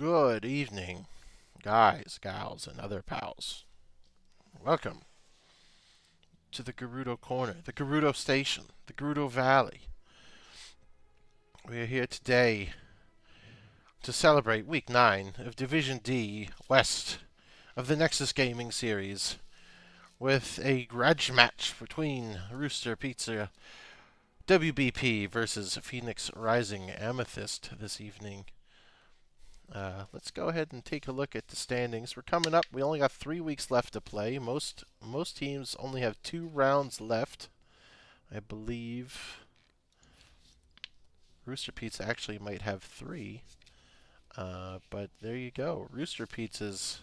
Good evening, guys, gals, and other pals. Welcome to the Gerudo Corner, the Gerudo Station, the Gerudo Valley. We are here today to celebrate Week 9 of Division D West of the Nexus Gaming Series with a grudge match between Rooster Pizza WBP versus Phoenix Rising Amethyst this evening. Let's go ahead and take a look at the standings. We're coming up. We only got 3 weeks left to play. Most teams only have 2 rounds left. I believe Rooster Pizza actually might have 3. But there you go. Rooster Pizza's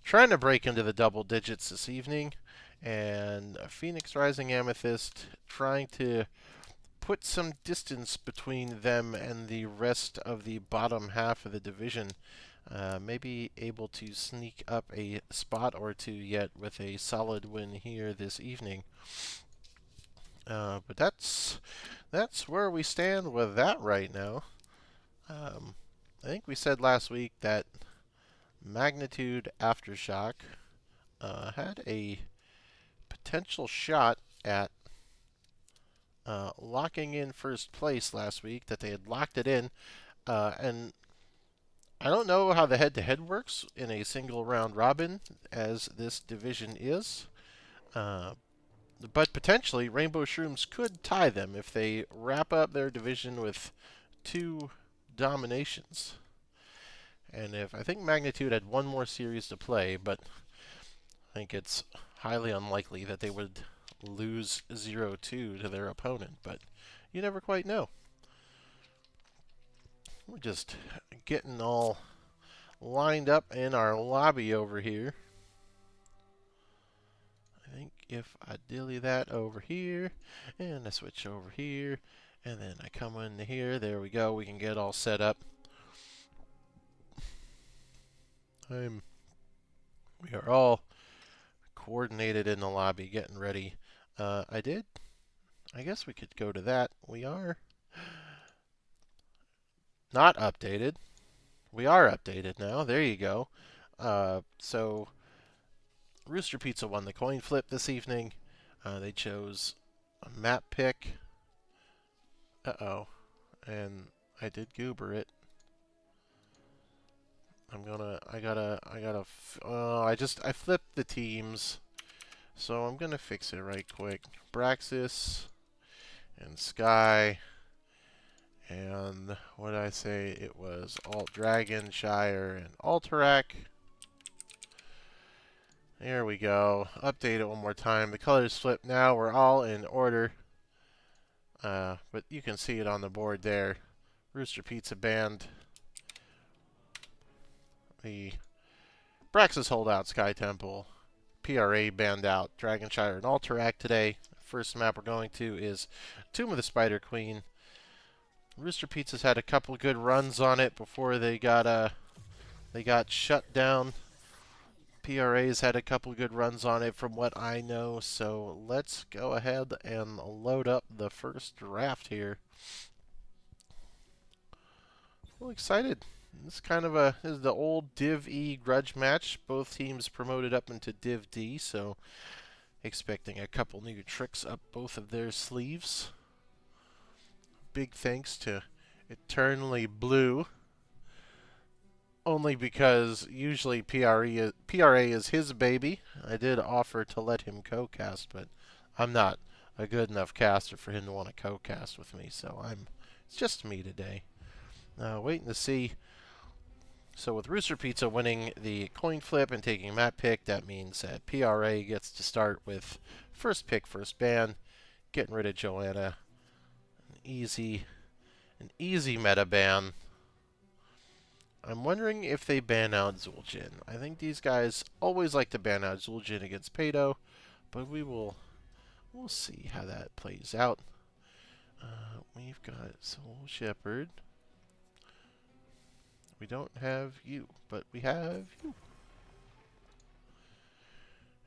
trying to break into the double digits this evening. And Phoenix Rising Amethyst trying to put some distance between them and the rest of the bottom half of the division. Maybe able to sneak up a spot or two yet with a solid win here this evening. But that's where we stand with that right now. I think we said last week that Magnitude Aftershock had a potential shot at locking in first place last week, that they had locked it in, and I don't know how the head-to-head works in a single round robin, as this division is, but potentially Rainbow Shrooms could tie them if they wrap up their division with 2 dominations. And I think Magnitude had 1 more series to play, but I think it's highly unlikely that they would lose 0-2 to their opponent, but you never quite know. We're just getting all lined up in our lobby over here. I think if I dilly that over here, and I switch over here, and then I come into here, there we go, we can get all set up. We are all coordinated in the lobby, getting ready. I guess we could go to that. We are not updated. We are updated now. There you go. So Rooster Pizza won the coin flip this evening. They chose a map pick. Uh-oh. And I did goober it. I flipped the teams. So I'm gonna fix it right quick. Braxis and Sky. And what did I say? It was Alt Dragon, Shire, and Alterac. There we go. Update it one more time. The colors flip now. We're all in order. But you can see it on the board there. Rooster Pizza banned the Braxis holdout Sky Temple. PRA banned out Dragonshire and Alterac today. First map we're going to is Tomb of the Spider Queen. Rooster Pizza's had a couple good runs on it before they got shut down. PRA's had a couple good runs on it from what I know, so let's go ahead and load up the first draft here. Well, excited. This is the old Div E grudge match. Both teams promoted up into Div D, so expecting a couple new tricks up both of their sleeves. Big thanks to Eternally Blue. Only because usually PRA is his baby. I did offer to let him co-cast, but I'm not a good enough caster for him to want to co-cast with me, so it's just me today. Waiting to see. So with Rooster Pizza winning the coin flip and taking map pick, that means that PRA gets to start with first pick, first ban, getting rid of Joanna. An easy meta ban. I'm wondering if they ban out Zul'jin. I think these guys always like to ban out Zul'jin against Pedo, but we'll see how that plays out. We've got Soul Shepherd. We don't have you, but we have you.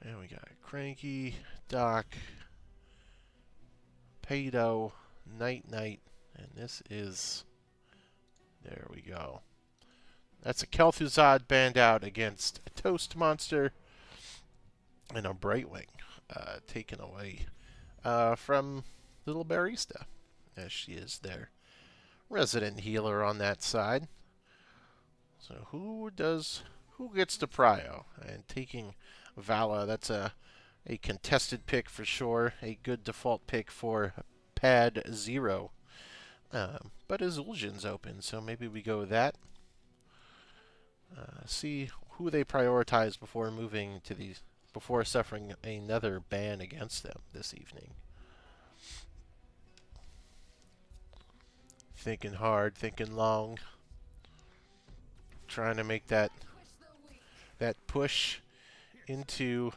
And we got Cranky, Doc, Pedo, Night, and this is... There we go. That's a Kel'Thuzad banned out against a Toast Monster and a Brightwing taken away from Little Barista, as she is their resident healer on that side. So who gets the prio? And taking Vala, that's a contested pick for sure. A good default pick for Pad 0. But Azul'jin's open, so maybe we go with that. See who they prioritize before moving to these, before suffering another ban against them this evening. Thinking hard, thinking long, trying to make that push into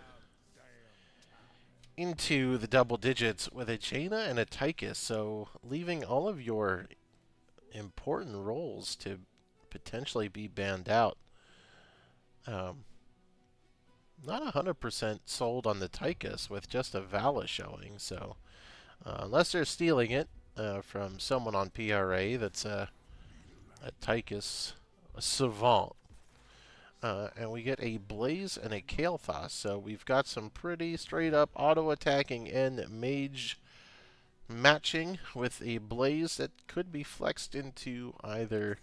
the double digits with a Jaina and a Tychus, so leaving all of your important roles to potentially be banned out. Not 100% sold on the Tychus with just a Vala showing, so unless they're stealing it from someone on PRA that's a Tychus savant. And we get a Blaze and a Kael'thas, so we've got some pretty straight up auto-attacking and mage matching with a Blaze that could be flexed into either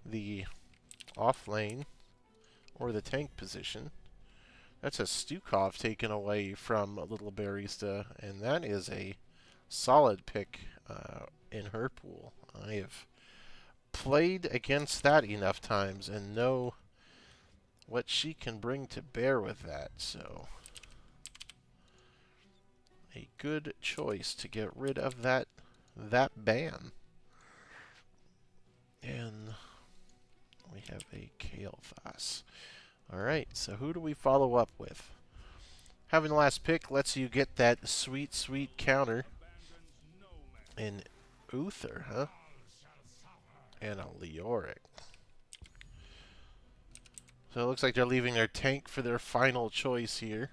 the off lane or the tank position. That's a Stukov taken away from Little Barista, and that is a solid pick in her pool. I have played against that enough times and know what she can bring to bear with that, so a good choice to get rid of that ban. And we have a Kael'thas. Alright, so who do we follow up with? Having the last pick lets you get that sweet, sweet counter in Uther, huh? And a Leoric. So it looks like they're leaving their tank for their final choice here.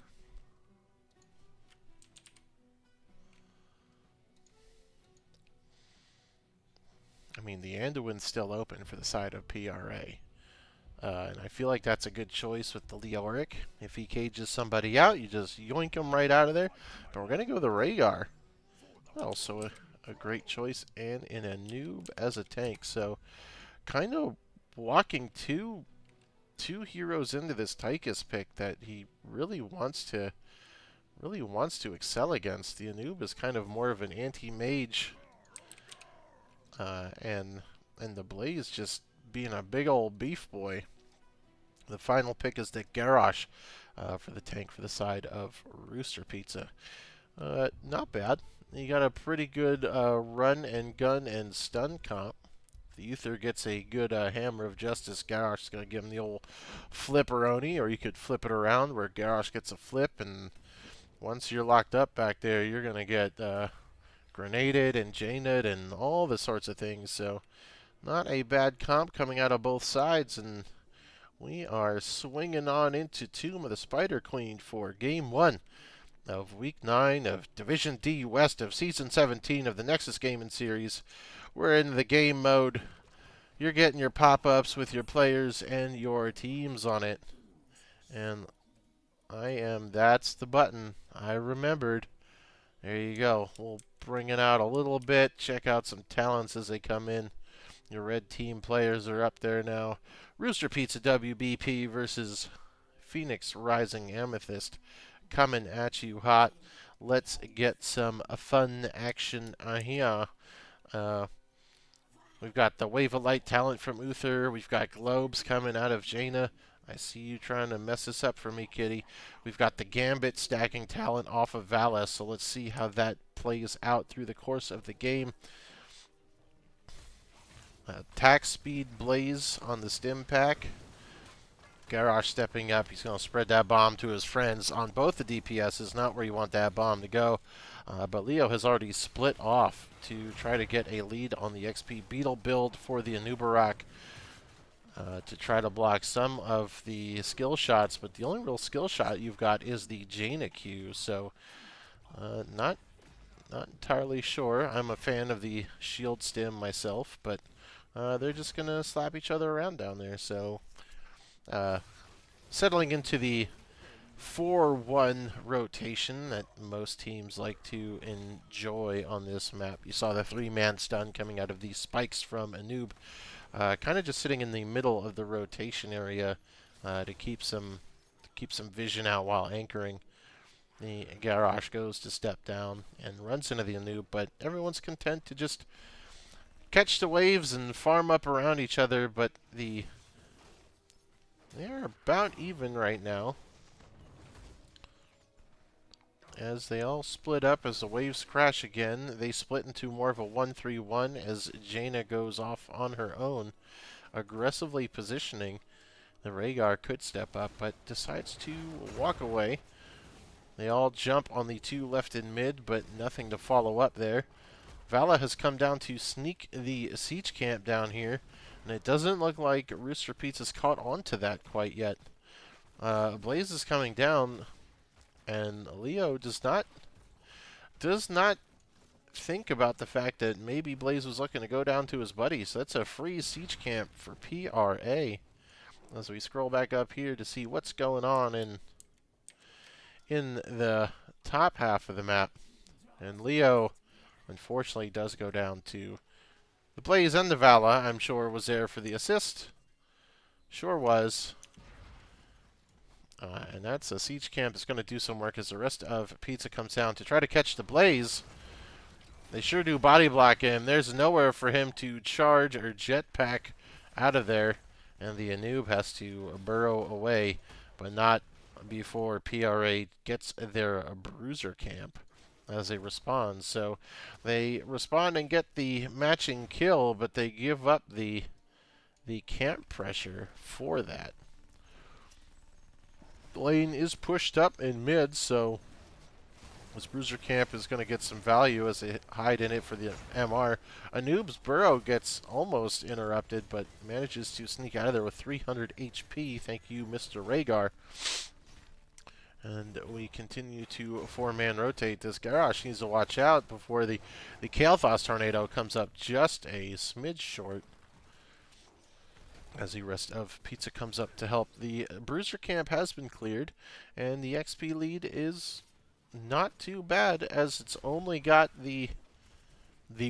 I mean, the Anduin's still open for the side of PRA. And I feel like that's a good choice with the Leoric. If he cages somebody out, you just yoink him right out of there. But we're going to go with the Rhaegar. Also a great choice, and in a noob as a tank. So kind of walking two heroes into this Tychus pick that he really wants to excel against. The Anub is kind of more of an anti-mage, and the Blaze just being a big old beef boy. The final pick is the Garrosh for the tank for the side of Rooster Pizza. Not bad. You got a pretty good run and gun and stun comp. The Uther gets a good Hammer of Justice. Garrosh is going to give him the old flipperoni, or you could flip it around where Garrosh gets a flip, and once you're locked up back there, you're going to get grenaded and Janed and all the sorts of things. So not a bad comp coming out of both sides, and we are swinging on into Tomb of the Spider Queen for Game 1 of Week 9 of Division D West of Season 17 of the Nexus Gaming Series. We're in the game mode. You're getting your pop-ups with your players and your teams on it. And that's the button. I remembered. There you go. We'll bring it out a little bit. Check out some talents as they come in. Your red team players are up there now. Rooster Pizza WBP versus Phoenix Rising Amethyst coming at you hot. Let's get some fun action here. We've got the Wave of Light talent from Uther. We've got Globes coming out of Jaina. I see you trying to mess this up for me, kitty. We've got the Gambit stacking talent off of Vala, so let's see how that plays out through the course of the game. Attack speed Blaze on the stim pack. Garrosh stepping up. He's going to spread that bomb to his friends on both the DPSs. Not where you want that bomb to go. But Leo has already split off to try to get a lead on the XP Beetle build for the Anubarak to try to block some of the skill shots. But the only real skill shot you've got is the Jaina Q. So not entirely sure. I'm a fan of the shield stim myself, but they're just going to slap each other around down there. So settling into the 4-1 rotation that most teams like to enjoy on this map. You saw the 3-man stun coming out of these spikes from Anub, kind of just sitting in the middle of the rotation area to keep some vision out while anchoring. The Garrosh goes to step down and runs into the Anub, but everyone's content to just catch the waves and farm up around each other, but they're about even right now, as they all split up as the waves crash again. They split into more of a 1-3-1 as Jaina goes off on her own, aggressively positioning. The Rhaegar could step up, but decides to walk away. They all jump on the 2 left in mid, but nothing to follow up there. Vala has come down to sneak the siege camp down here, and it doesn't look like Rooster Pizza's caught on to that quite yet. Blaze is coming down, and Leo does not think about the fact that maybe Blaze was looking to go down to his buddy. So that's a free siege camp for PRA. As we scroll back up here to see what's going on in the top half of the map, and Leo unfortunately does go down to the Blaze, and the Vala, I'm sure, was there for the assist. Sure was. And that's a siege camp that's going to do some work as the rest of Pizza comes down to try to catch the Blaze. They sure do body block him. There's nowhere for him to charge or jetpack out of there. And the Anub has to burrow away, but not before PRA gets their bruiser camp as they respond. So they respond and get the matching kill, but they give up the camp pressure for that. The lane is pushed up in mid, so this bruiser camp is going to get some value as they hide in it for the MR. Anub's burrow gets almost interrupted, but manages to sneak out of there with 300 HP. Thank you, Mr. Rhaegar. And we continue to 4-man rotate. This Garrosh needs to watch out before the Kael'thas tornado comes up just a smidge short. As the rest of Pizza comes up to help. The bruiser camp has been cleared, and the XP lead is not too bad, as it's only got the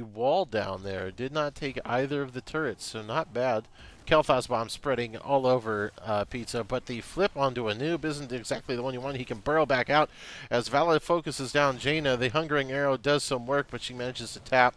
wall down there. It did not take either of the turrets, so not bad. Kael'thas bomb spreading all over Pizza, but the flip onto Anub isn't exactly the one you want. He can burrow back out as Vala focuses down Jaina. The Hungering Arrow does some work, but she manages to tap.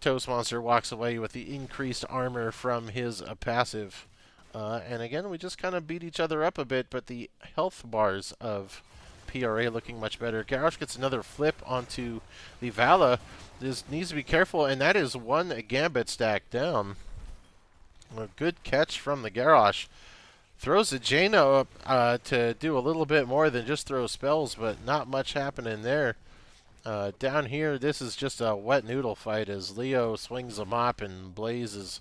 Toast Monster walks away with the increased armor from his passive. And again, we just kind of beat each other up a bit, but the health bars of PRA looking much better. Garrosh gets another flip onto the Vala. Just needs to be careful, and that is one Gambit stack down. A good catch from the Garrosh. Throws the Jaina up to do a little bit more than just throw spells, but not much happening there. Down here, this is just a wet noodle fight as Leo swings a mop and Blaze is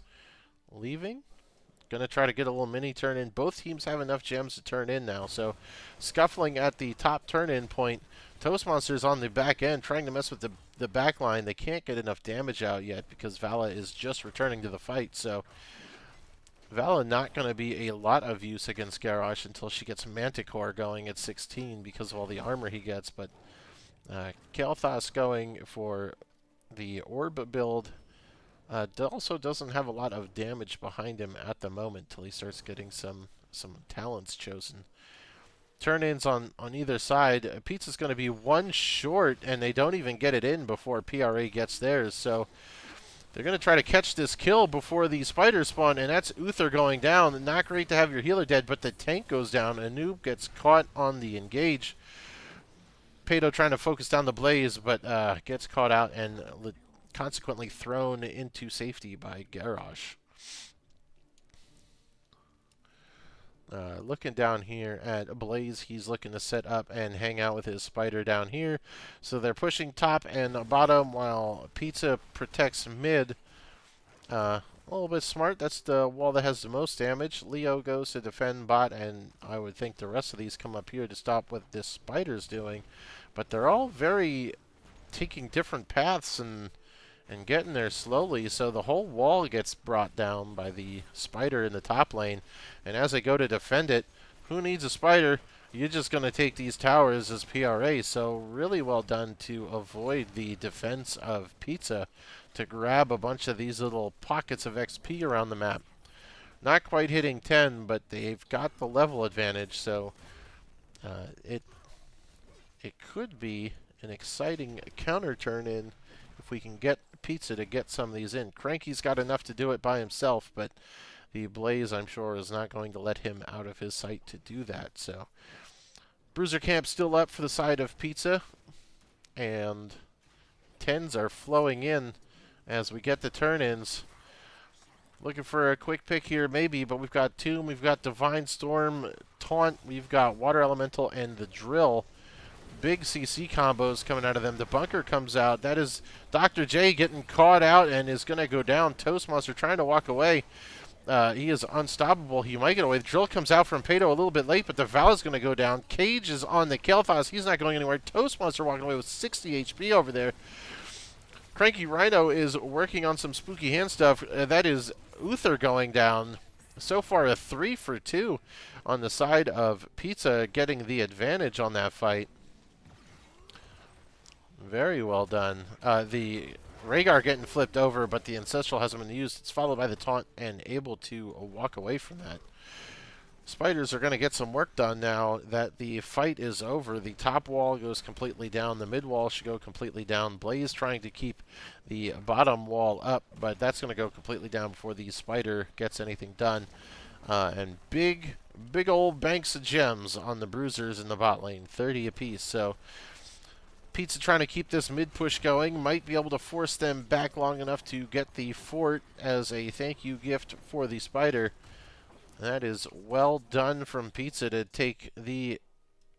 leaving. Gonna try to get a little mini turn in. Both teams have enough gems to turn in now, so scuffling at the top turn in point. Toast Monster's on the back end trying to mess with the back line. They can't get enough damage out yet because Vala is just returning to the fight, so Vala not going to be a lot of use against Garrosh until she gets Manticore going at 16 because of all the armor he gets, but Kael'thas going for the Orb build also doesn't have a lot of damage behind him at the moment till he starts getting some talents chosen. Turn-ins on either side. Pizza's going to be one short, and they don't even get it in before PRA gets theirs, so they're going to try to catch this kill before the spiders spawn, and that's Uther going down. Not great to have your healer dead, but the tank goes down. Anub gets caught on the engage. Pato trying to focus down the Blaze, but gets caught out and consequently thrown into safety by Garrosh. Looking down here at Blaze, he's looking to set up and hang out with his spider down here. So they're pushing top and bottom while Pizza protects mid. A little bit smart. That's the wall that has the most damage. Leo goes to defend bot, and I would think the rest of these come up here to stop what this spider's doing. But they're all very taking different paths and and getting there slowly, so the whole wall gets brought down by the spider in the top lane. And as they go to defend it, who needs a spider? You're just going to take these towers as PRA, so really well done to avoid the defense of Pizza to grab a bunch of these little pockets of XP around the map. Not quite hitting 10, but they've got the level advantage, so it could be an exciting counter turn in if we can get Pizza to get some of these in. Cranky's got enough to do it by himself, but the Blaze, I'm sure, is not going to let him out of his sight to do that. So Bruiser Camp still up for the side of Pizza, and 10s are flowing in as we get the turn-ins. Looking for a quick pick here, maybe, but we've got Tomb, we've got Divine Storm, Taunt, we've got Water Elemental, and the Drill. Big CC combos coming out of them. The bunker comes out. That is Dr. J getting caught out and is going to go down. Toast Monster trying to walk away. He is unstoppable. He might get away. The Drill comes out from Pato a little bit late, but the Val is going to go down. Cage is on the Kael'thas. He's not going anywhere. Toast Monster walking away with 60 HP over there. Cranky Rhino is working on some spooky hand stuff. That is Uther going down. So far, a 3 for 2 on the side of Pizza, getting the advantage on that fight. Very well done. The Rhaegar getting flipped over, but the Ancestral hasn't been used. It's followed by the Taunt and able to walk away from that. Spiders are going to get some work done now that the fight is over. The top wall goes completely down. The mid wall should go completely down. Blaze trying to keep the bottom wall up, but that's going to go completely down before the Spider gets anything done. And big old banks of gems on the Bruisers in the bot lane, 30 apiece. So Pizza trying to keep this mid push going, might be able to force them back long enough to get the fort as a thank you gift for the Spider. That is well done from Pizza to take the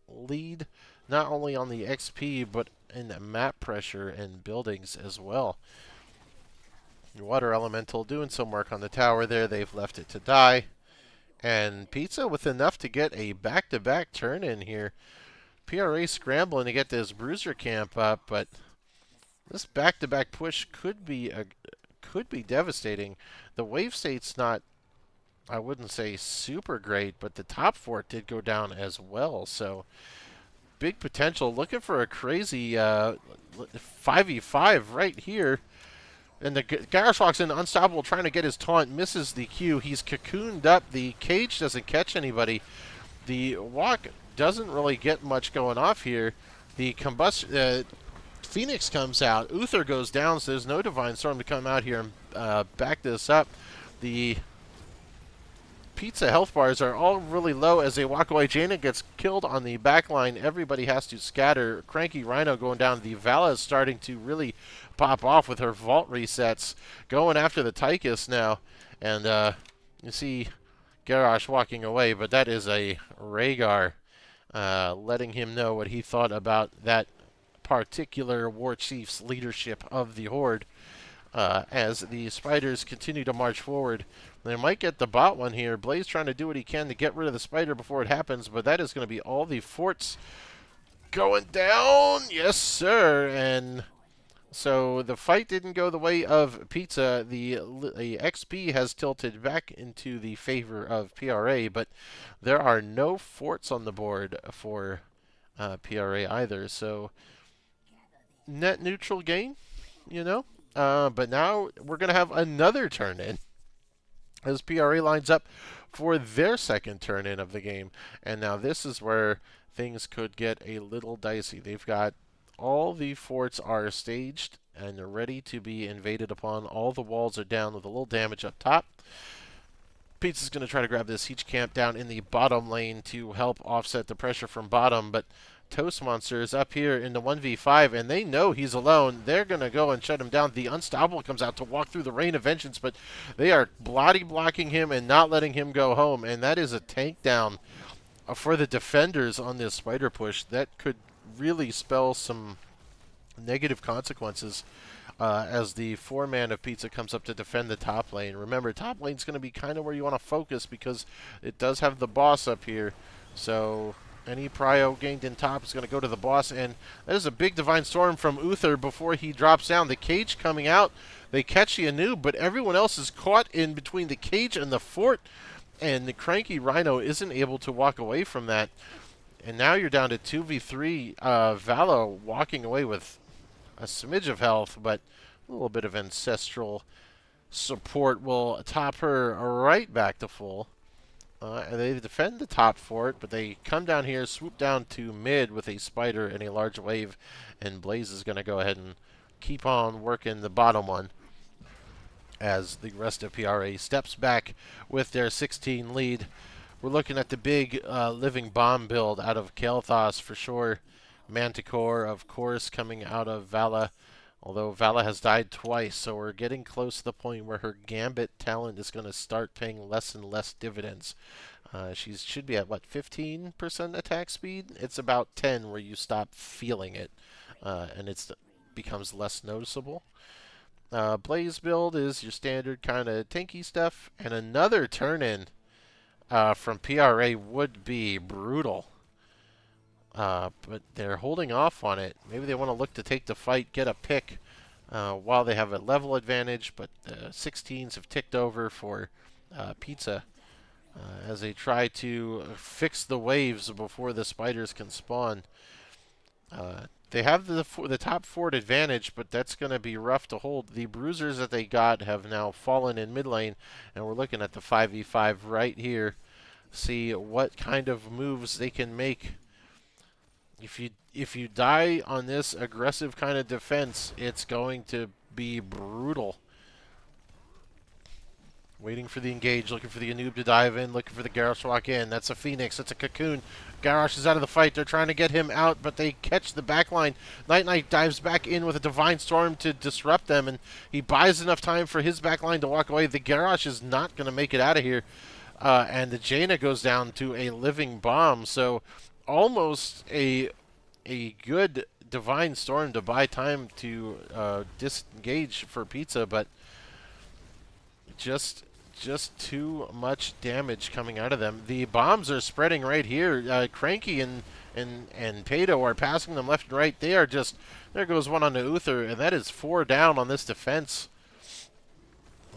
lead, not only on the XP, but in the map pressure and buildings as well. Water Elemental doing some work on the tower there. They've left it to die. And Pizza with enough to get a back-to-back turn in here. PRA scrambling to get this Bruiser Camp up, but this back-to-back push could be devastating. The wave state's not, I wouldn't say super great, but the top fort did go down as well. So big potential. Looking for a crazy 5v5 right here. And the Garrosh walks in, unstoppable, trying to get his taunt, misses the Q. He's cocooned up. The Cage doesn't catch anybody. The walk doesn't really get much going off here. The Phoenix comes out. Uther goes down, so there's no Divine Storm to come out here and back this up. The Pizza health bars are all really low as they walk away. Jaina gets killed on the back line. Everybody has to scatter. Cranky Rhino going down. The Vala is starting to really pop off with her vault resets. Going after the Tychus now. And you see Garrosh walking away, but that is a Rhaegar letting him know what he thought about that particular war chief's leadership of the Horde. As the Spiders continue to march forward. They might get the bot one here. Blaze trying to do what he can to get rid of the Spider before it happens, but that is going to be all the forts going down. Yes, sir. And so the fight didn't go the way of Pizza. The XP has tilted back into the favor of PRA, but there are no forts on the board for PRA either. So net neutral game, you know. But now we're going to have another turn-in as PRA lines up for their second turn-in of the game. And now this is where things could get a little dicey. They've got all the forts are staged and they're ready to be invaded upon. All the walls are down with a little damage up top. Pizza's going to try to grab this siege camp down in the bottom lane to help offset the pressure from bottom, but Toast Monster is up here in the 1v5, and they know he's alone. They're going to go and shut him down. The Unstoppable comes out to walk through the Rain of Vengeance, but they are bloody blocking him and not letting him go home, and that is a tank down for the defenders on this Spider push. That could really spell some negative consequences as the 4-man of Pizza comes up to defend the top lane. Remember, top lane's going to be kind of where you want to focus because it does have the boss up here. So Any prio gained in top is going to go to the boss, and that is a big Divine Storm from Uther before he drops down. The cage coming out, they catch the Anub, but everyone else is caught in between the cage and the fort, and the cranky Rhino isn't able to walk away from that. And now you're down to 2v3. Vala walking away with a smidge of health, but a little bit of ancestral support will top her right back to full. And they defend the top fort, but they come down here, swoop down to mid with a spider and a large wave, and Blaze is going to go ahead and keep on working the bottom one as the rest of PRA steps back with their 16 lead. We're looking at the big living bomb build out of Kael'thas for sure. Manticore, of course, coming out of Vala. Although Vala has died twice, so we're getting close to the point where her Gambit talent is going to start paying less and less dividends. She should be at, what, 15% attack speed? It's about 10 where you stop feeling it, and it becomes less noticeable. Blaze build is your standard kind of tanky stuff, and another turn-in from PRA would be brutal. But they're holding off on it. Maybe they want to look to take the fight, get a pick while they have a level advantage, but the 16s have ticked over for Pizza as they try to fix the waves before the spiders can spawn. They have the top fort advantage, but that's going to be rough to hold. The bruisers that they got have now fallen in mid lane, and we're looking at the 5v5 right here. See what kind of moves they can make. If you die on this aggressive kind of defense, it's going to be brutal. Waiting for the engage, looking for the Anub to dive in, looking for the Garrosh to walk in. That's a Phoenix, that's a Cocoon. Garrosh is out of the fight. They're trying to get him out, but they catch the backline. Night Knight dives back in with a Divine Storm to disrupt them, and he buys enough time for his backline to walk away. The Garrosh is not going to make it out of here. And the Jaina goes down to a living bomb, so almost a good Divine Storm to buy time to disengage for Pizza, but just too much damage coming out of them. The bombs are spreading right here. Cranky and Pato are passing them left and right. They are just, there goes one on the Uther, and that is 4 down on this defense.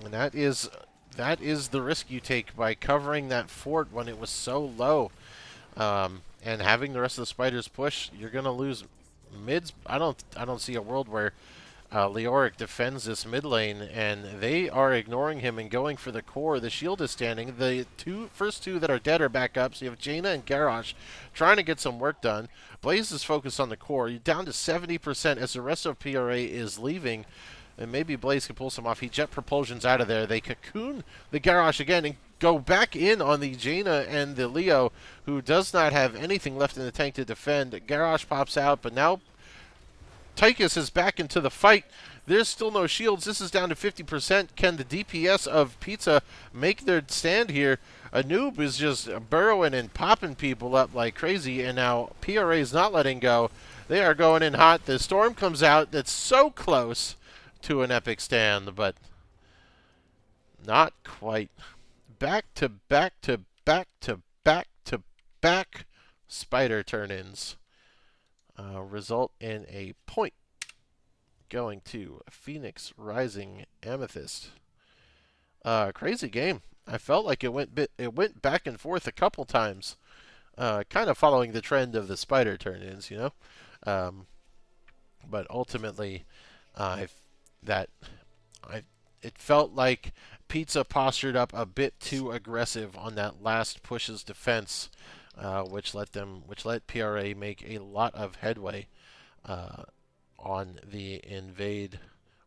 And that is the risk you take by covering that fort when it was so low. And having the rest of the spiders push, you're going to lose mids. I don't see a world where Leoric defends this mid lane, and they are ignoring him and going for the core. The shield is standing. The first two that are dead are back up, so you have Jaina and Garrosh trying to get some work done. Blaze is focused on the core. You're down to 70% as the rest of PRA is leaving, and maybe Blaze can pull some off. He jet propulsions out of there. They cocoon the Garrosh again and go back in on the Jaina and the Leo, who does not have anything left in the tank to defend. Garrosh pops out, but now Tychus is back into the fight. There's still no shields. This is down to 50%. Can the DPS of Pizza make their stand here? Anub is just burrowing and popping people up like crazy, and now PRA is not letting go. They are going in hot. The storm comes out. That's so close to an epic stand, but not quite. Back to back to back to back to back spider turn-ins. Result in a point going to Phoenix Rising Amethyst. Crazy game. I felt like it went back and forth a couple times, kind of following the trend of the spider turn-ins, you know. But ultimately, it felt like Pizza postured up a bit too aggressive on that last push's defense. Which let PRA make a lot of headway on the invade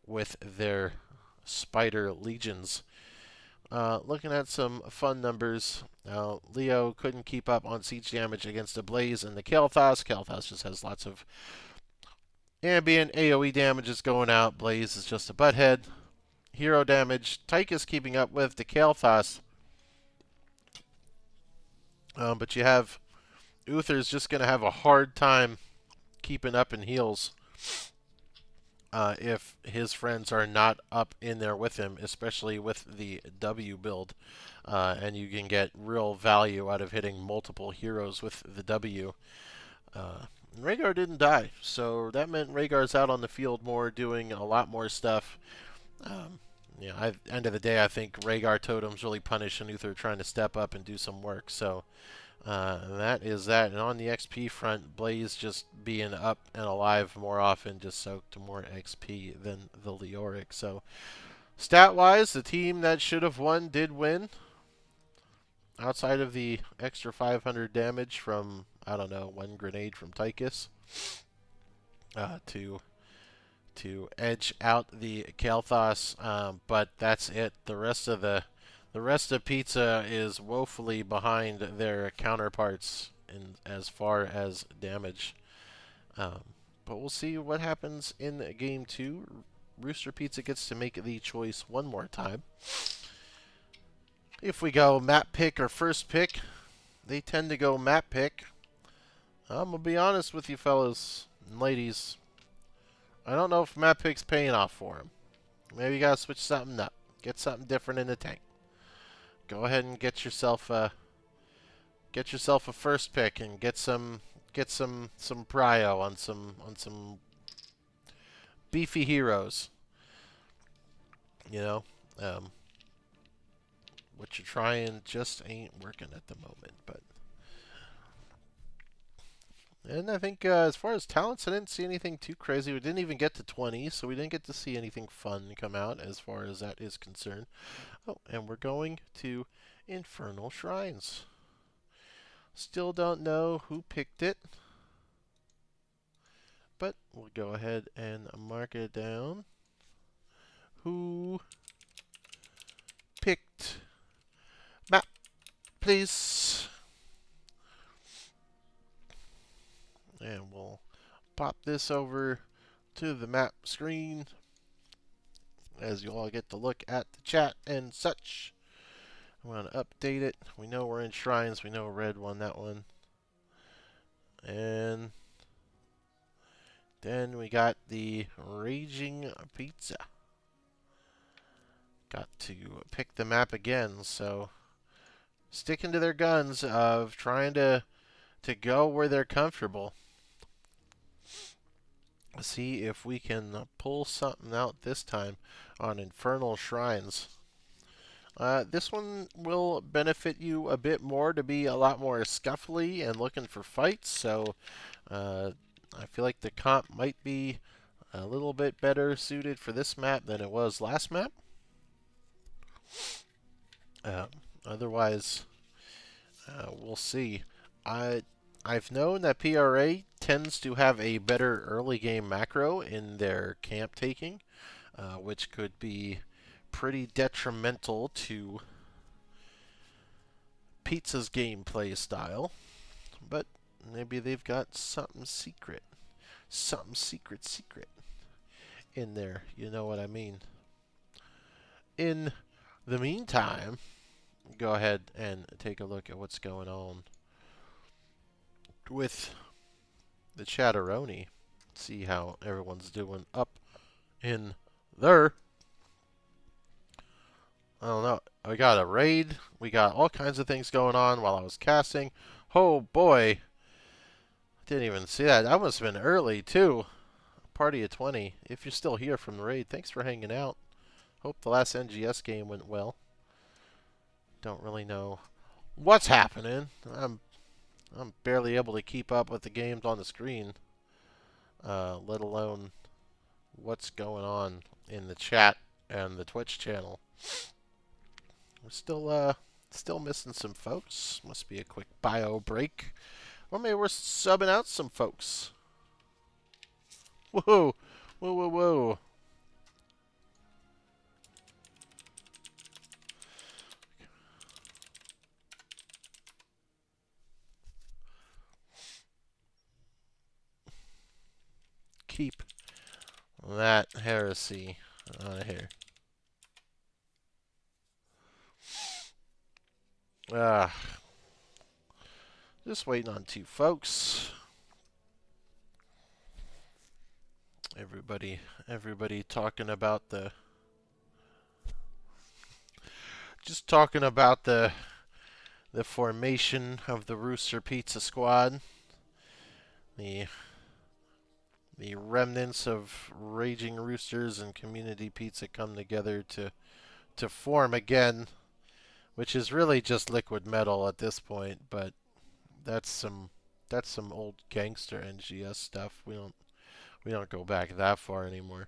with their spider legions. Looking at some fun numbers, Leo couldn't keep up on siege damage against the Blaze and the Kael'thas. Kael'thas just has lots of ambient AoE damages going out. Blaze is just a butthead. Hero damage, Tychus keeping up with the Kael'thas. But you have Uther's just going to have a hard time keeping up in heals. if his friends are not up in there with him, especially with the W build. And you can get real value out of hitting multiple heroes with the W. Rhaegar didn't die, so that meant Rhaegar's out on the field more, doing a lot more stuff. Um, end of the day, I think Rhaegar totems really punish Uther trying to step up and do some work. So that is that. And on the XP front, Blaze just being up and alive more often just soaked more XP than the Leoric. So stat-wise, the team that should have won did win. Outside of the extra 500 damage from, I don't know, one grenade from Tychus to edge out the Kael'thas, but that's it. The rest of Pizza is woefully behind their counterparts in as far as damage. Um, but we'll see what happens in game 2. Rooster Pizza gets to make the choice one more time. If we go map pick or first pick, they tend to go map pick. I'm going to be honest with you fellas and ladies. I don't know if map pick's paying off for him. Maybe you got to switch something up. Get something different in the tank. Go ahead and get yourself a first pick and get some prio on some beefy heroes. You know, what you're trying just ain't working at the moment. And I think as far as talents, I didn't see anything too crazy. We didn't even get to 20, so we didn't get to see anything fun come out as far as that is concerned. Oh, and we're going to Infernal Shrines. Still don't know who picked it, but we'll go ahead and mark it down. Who picked map, please? And we'll pop this over to the map screen as you all get to look at the chat and such. I'm going to update it. We know we're in Shrines. We know Red won that one. And then we got the Raging Pizza. Got to pick the map again, so sticking to their guns of trying to go where they're comfortable. See if we can pull something out this time on Infernal Shrines. This one will benefit you a bit more to be a lot more scuffly and looking for fights, so I feel like the comp might be a little bit better suited for this map than it was last map. Otherwise, we'll see. I've known that PRA tends to have a better early game macro in their camp taking, which could be pretty detrimental to Pizza's gameplay style. But maybe they've got something secret in there. You know what I mean. In the meantime, go ahead and take a look at what's going on with the Chatteroni. See how everyone's doing up in there. I don't know. We got a raid. We got all kinds of things going on while I was casting. Oh boy. Didn't even see that. That must have been early too. Party of 20. If you're still here from the raid, thanks for hanging out. Hope the last NGS game went well. Don't really know what's happening. I'm barely able to keep up with the games on the screen, let alone what's going on in the chat and the Twitch channel. We're still missing some folks. Must be a quick bio break. Or maybe we're subbing out some folks. Whoa, whoa, whoa, whoa. Keep that heresy out of here. Just waiting on two folks. Everybody talking about just talking about the formation of the Rooster Pizza Squad. The the remnants of Raging Roosters and Community Pizza come together to form again, which is really just liquid metal at this point, but that's some that's some old gangster NGS stuff. We don't go back that far anymore.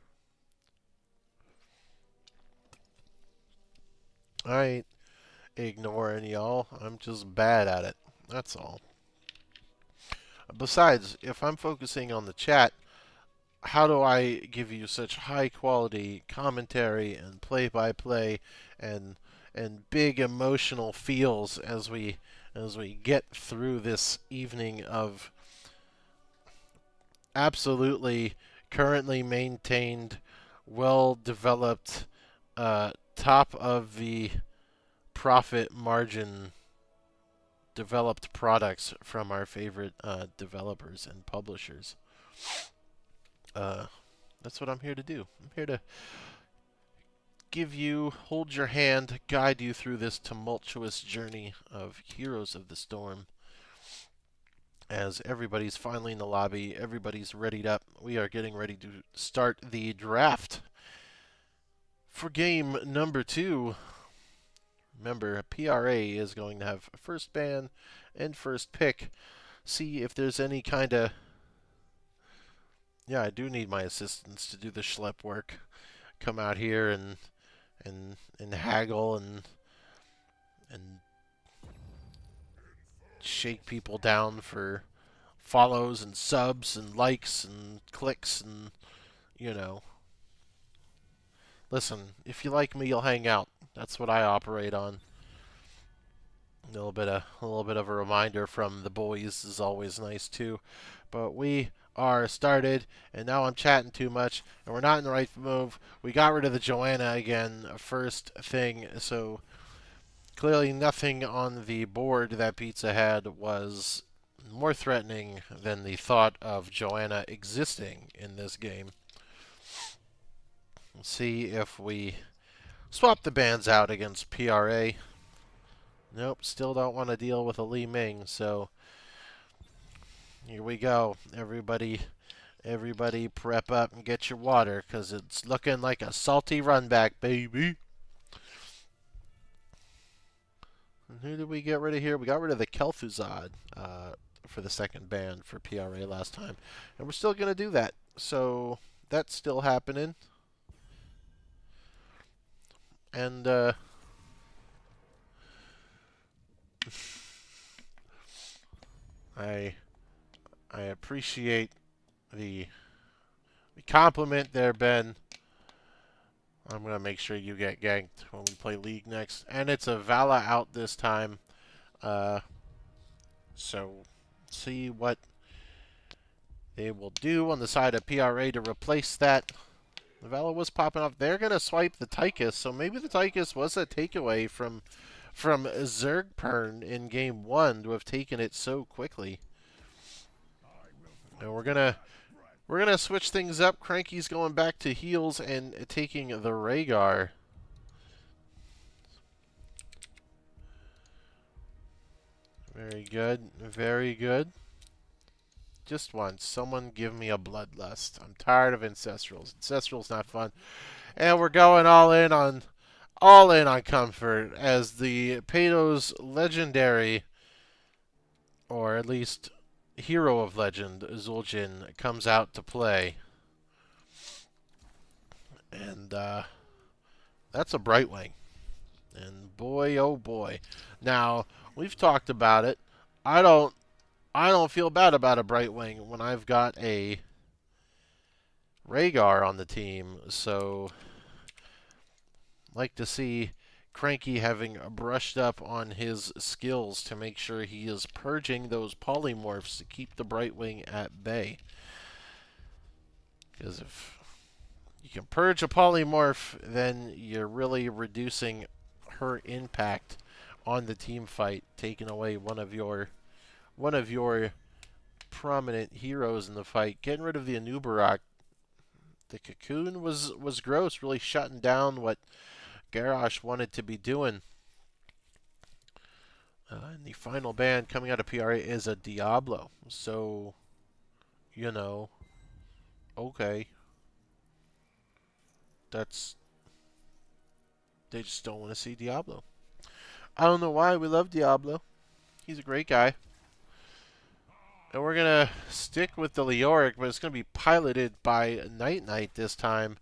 I ain't ignoring y'all. I'm just bad at it. That's all. Besides, if I'm focusing on the chat, how do I give you such high quality commentary and play by play and big emotional feels as we get through this evening of absolutely currently maintained, well developed, top of the profit margin developed products from our favorite developers and publishers. Uh, that's what I'm here to do. I'm here to hold your hand, guide you through this tumultuous journey of Heroes of the Storm. As everybody's finally in the lobby, everybody's readied up. We are getting ready to start the draft for game number 2. Remember, PRA is going to have first ban and first pick. See if there's any kind of... Yeah, I do need my assistants to do the schlep work. Come out here and haggle and shake people down for follows and subs and likes and clicks and, you know. Listen, if you like me, you'll hang out. That's what I operate on. A little bit of a reminder from the boys is always nice too. But we are started, and now I'm chatting too much, and we're not in the right move. We got rid of the Joanna again, first thing, so clearly nothing on the board that Pizza had was more threatening than the thought of Joanna existing in this game. Let's see if we swap the bands out against PRA. Nope, still don't want to deal with a Li Ming, so here we go. Everybody prep up and get your water, because it's looking like a salty run back, baby. And who did we get rid of here? We got rid of the Kel'Thuzad for the second ban for PRA last time. And we're still going to do that. So that's still happening. And I appreciate the compliment there, Ben. I'm going to make sure you get ganked when we play League next. And it's a Vala out this time. So see what they will do on the side of PRA to replace that. The Vala was popping off. They're going to swipe the Tychus. So maybe the Tychus was a takeaway from Zergpern in game 1 to have taken it so quickly. And we're gonna switch things up. Cranky's going back to heals and taking the Rhaegar. Very good, very good. Just once, someone give me a Bloodlust. I'm tired of Ancestrals. Ancestral's not fun. And we're going all in on comfort as the Pato's legendary, or at least hero of legend, Zul'jin, comes out to play. And that's a Brightwing. And boy, oh boy. Now, we've talked about it. I don't feel bad about a Brightwing when I've got a Rhaegar on the team. So, like to see Cranky having brushed up on his skills to make sure he is purging those polymorphs to keep the Brightwing at bay. Because if you can purge a polymorph, then you're really reducing her impact on the team fight, taking away one of your prominent heroes in the fight. Getting rid of the Anubarak The cocoon was gross, really shutting down what Garrosh wanted to be doing. And the final ban coming out of PRA is a Diablo. So, you know, okay. That's they just don't want to see Diablo. I don't know why we love Diablo. He's a great guy. And we're gonna stick with the Leoric, but it's gonna be piloted by Night Knight this time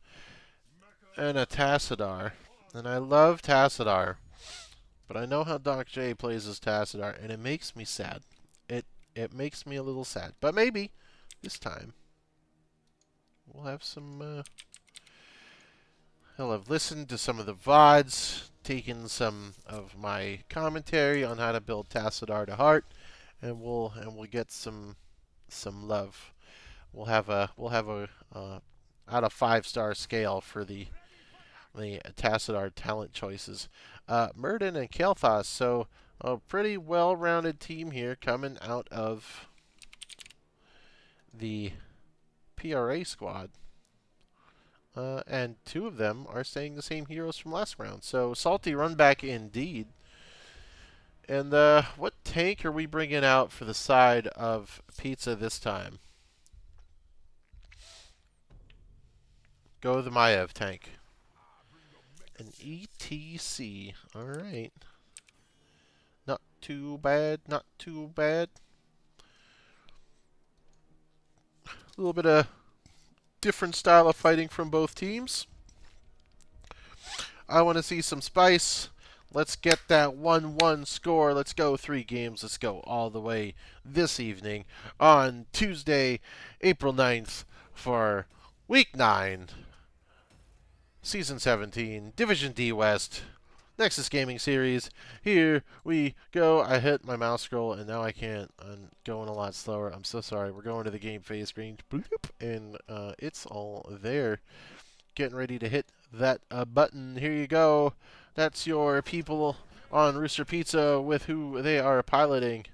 and a Tassadar. And I love Tassadar, but I know how Doc J plays as Tassadar, and it makes me sad. It makes me a little sad. But maybe this time we'll have some. He'll have listened to some of the VODs, taken some of my commentary on how to build Tassadar to heart, and we'll get some love. We'll have a out of 5-star scale for the Tassadar talent choices. Murden and Kael'thas, so a pretty well-rounded team here coming out of the PRA squad. And 2 of them are staying the same heroes from last round. So salty run back indeed. And what tank are we bringing out for the side of Pizza this time? Go the Maiev tank. An ETC. Alright. Not too bad, not too bad. A little bit of different style of fighting from both teams. I want to see some spice. Let's get that 1-1 score. Let's go 3 games. Let's go all the way this evening on Tuesday, April 9th for Week 9, Season 17, Division D West, Nexus Gaming Series. Here we go. I hit my mouse scroll, and now I can't. I'm going a lot slower. I'm so sorry. We're going to the game phase screen, and it's all there. Getting ready to hit that button. Here you go. That's your people on Rooster Pizza with who they are piloting.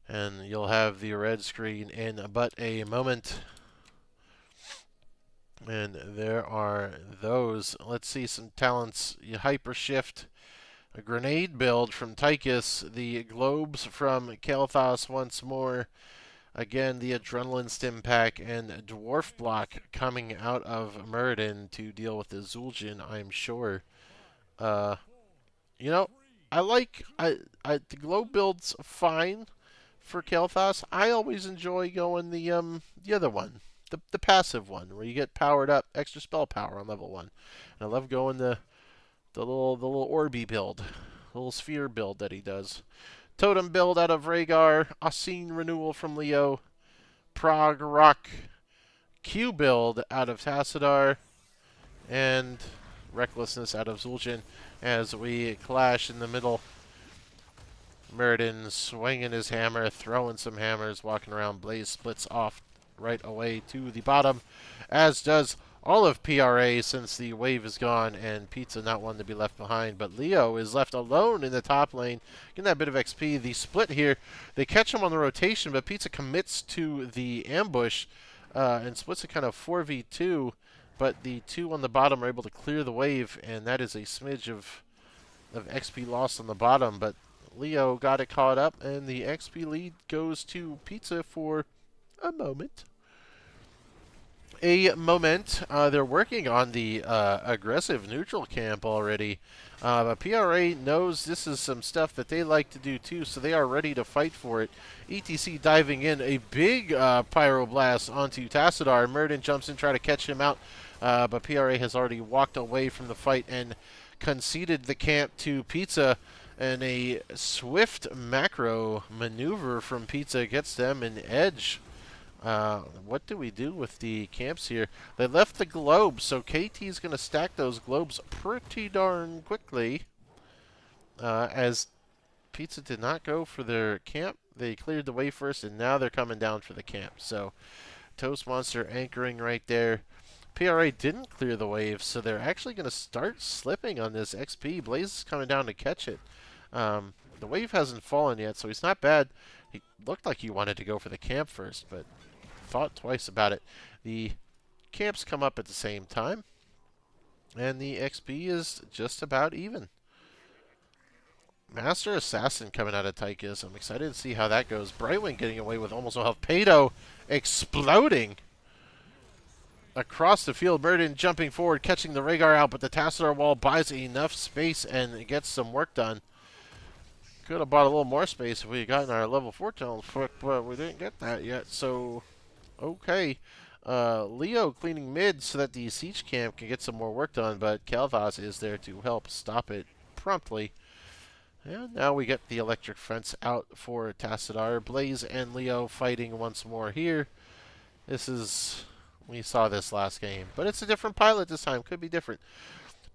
And you'll have the red screen in but a moment. And there are those. Let's see some talents. Hyper Shift, a grenade build from Tychus, the globes from Kael'thas once more. Again, the Adrenaline Stim Pack and Dwarf Block coming out of Muradin to deal with the Zul'jin, I'm sure. You know, the globe build's fine for Kael'thas. I always enjoy going the other one, the passive one, where you get powered up, extra spell power on level 1. And I love going the little Orby build, the little sphere build that he does. Totem build out of Rhaegar, Ascene Renewal from Leo, Prague Rock, Q build out of Tassadar, and Recklessness out of Zul'jin as we clash in the middle. Muradin swinging his hammer, throwing some hammers, walking around. Blaze splits off right away to the bottom, as does all of PRA since the wave is gone and Pizza not one to be left behind. But Leo is left alone in the top lane, getting that bit of XP. The split here, they catch him on the rotation, but Pizza commits to the ambush and splits a kind of 4v2. But the 2 on the bottom are able to clear the wave, and that is a smidge of XP lost on the bottom. But Leo got it caught up, and the XP lead goes to Pizza for a moment. They're working on the aggressive neutral camp already. But PRA knows this is some stuff that they like to do too, so they are ready to fight for it. ETC diving in, a big pyroblast onto Tassadar. Muradin jumps in, try to catch him out, but PRA has already walked away from the fight and conceded the camp to Pizza. And a swift macro maneuver from Pizza gets them an edge. What do we do with the camps here? They left the globes, so KT is going to stack those globes pretty darn quickly. As Pizza did not go for their camp, they cleared the way first, and now they're coming down for the camp. So Toast Monster anchoring right there. PRA didn't clear the wave, so they're actually going to start slipping on this XP. Blaze is coming down to catch it. The wave hasn't fallen yet, so he's not bad. He looked like he wanted to go for the camp first, but thought twice about it. The camps come up at the same time, and the XP is just about even. Master Assassin coming out of Tychus. I'm excited to see how that goes. Brightwing getting away with almost no health. Pato exploding across the field. Murden jumping forward, catching the Rhaegar out, but the Tassadar wall buys enough space and gets some work done. Could have bought a little more space if we had gotten our level 4 talent quick, but we didn't get that yet, so okay. Leo cleaning mid so that the siege camp can get some more work done, but Kalvas is there to help stop it promptly. And now we get the electric fence out for Tassadar. Blaze and Leo fighting once more here. We saw this last game, but it's a different pilot this time. Could be different.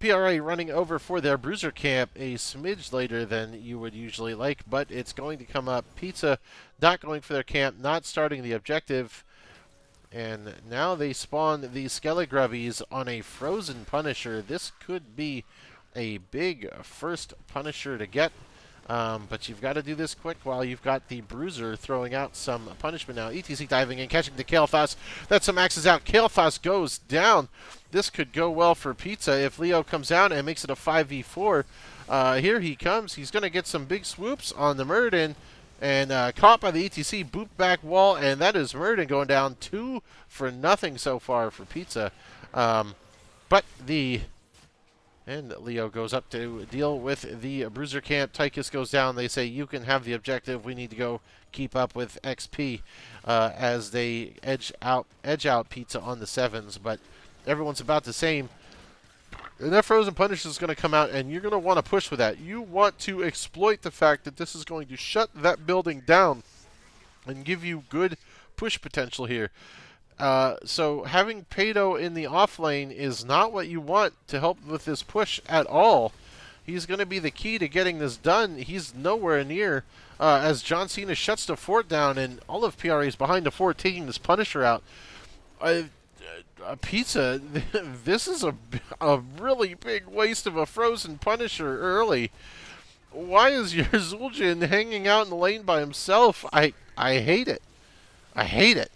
PRA running over for their bruiser camp a smidge later than you would usually like, but it's going to come up. Pizza not going for their camp, not starting the objective. And now they spawn the Skelegrubbies on a frozen Punisher. This could be a big first Punisher to get. But you've got to do this quick while you've got the Bruiser throwing out some punishment now. ETC diving in, catching the Kael'thas. That some maxes out. Kael'thas goes down. This could go well for Pizza if Leo comes down and makes it a 5v4. Here he comes. He's going to get some big swoops on the Murden. And caught by the ETC, boop back wall, and that is Murden going down 2-0 so far for Pizza. And Leo goes up to deal with the Bruiser camp. Tychus goes down. They say, you can have the objective. We need to go keep up with XP as they edge out Pizza on the 7s. But everyone's about the same. And that Frozen Punisher is going to come out, and you're going to want to push with that. You want to exploit the fact that this is going to shut that building down and give you good push potential here. So having Pato in the off lane is not what you want to help with this push at all. He's going to be the key to getting this done. He's nowhere near as John Cena shuts the fort down, and all of PRA is behind the fort taking this Punisher out. Pizza, this is a really big waste of a Frozen Punisher early. Why is your Zul'jin hanging out in the lane by himself? I hate it. I hate it.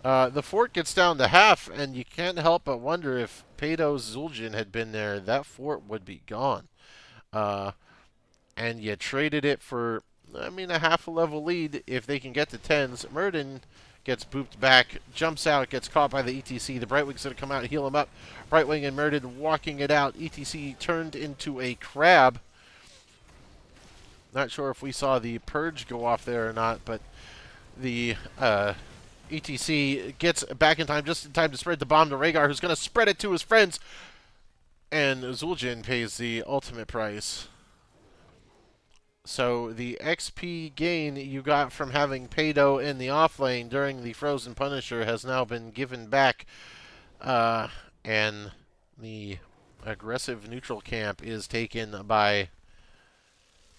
The fort gets down to half, and you can't help but wonder if Pato's Zul'jin had been there, that fort would be gone. And you traded it for, a half a level lead if they can get to 10s. Murden gets booped back, jumps out, gets caught by the ETC. The Brightwing's going to come out and heal him up. Brightwing and Murden walking it out. ETC turned into a crab. Not sure if we saw the purge go off there or not, but the ETC gets back in time, just in time to spread the bomb to Rhaegar, who's going to spread it to his friends. And Zul'jin pays the ultimate price. So the XP gain you got from having Pato in the off lane during the Frozen Punisher has now been given back. And the aggressive neutral camp is taken by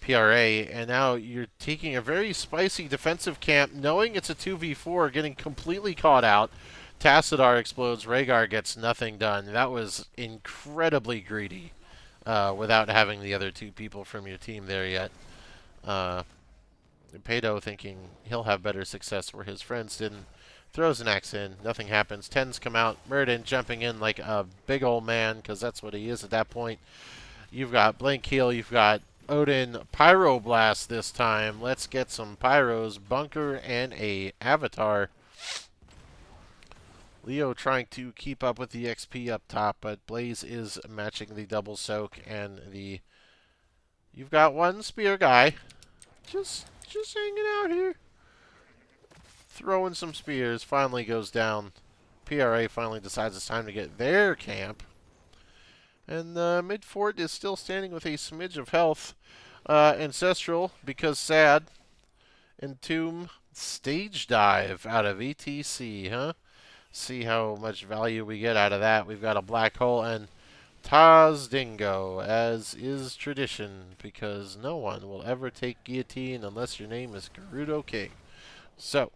PRA, and now you're taking a very spicy defensive camp, knowing it's a 2v4, getting completely caught out. Tassadar explodes, Rhaegar gets nothing done. That was incredibly greedy without having the other two people from your team there yet. Pato thinking he'll have better success where his friends didn't. Throws an axe in, nothing happens. 10s come out, Murden jumping in like a big old man, because that's what he is at that point. You've got Blank Heel, you've got Odin Pyroblast this time. Let's get some Pyros, Bunker, and a Avatar. Leo trying to keep up with the XP up top, but Blaze is matching the double soak and the... You've got one spear guy. Just hanging out here. Throwing some spears. Finally goes down. PRA finally decides it's time to get their camp. And mid fort is still standing with a smidge of health. Ancestral, because sad. Entomb, stage dive out of ETC, huh? See how much value we get out of that. We've got a black hole and Taz Dingo, as is tradition, because no one will ever take guillotine unless your name is Gerudo King. So,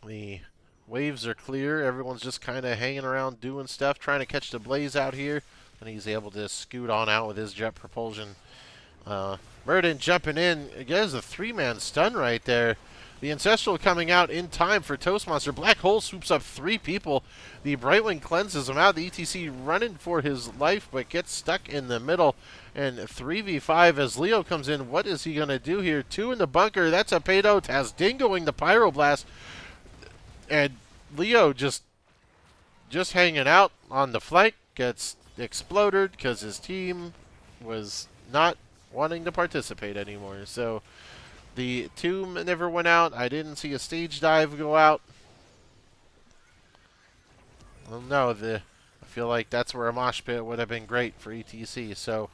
the waves are clear. Everyone's just kind of hanging around doing stuff, trying to catch the Blaze out here. And he's able to scoot on out with his jet propulsion. Murden jumping in. There's a 3-man stun right there. The Ancestral coming out in time for Toastmaster. Black Hole swoops up 3 people. The Brightwing cleanses him out. The ETC running for his life, but gets stuck in the middle. And 3v5 as Leo comes in. What is he going to do here? 2 in the bunker. That's a Pedo. Tazdingoing the Pyroblast. And Leo just hanging out on the flank. Gets exploded because his team was not wanting to participate anymore. So the tomb never went out. I didn't see a stage dive go out. Well, no, I feel like that's where a mosh pit would have been great for ETC. So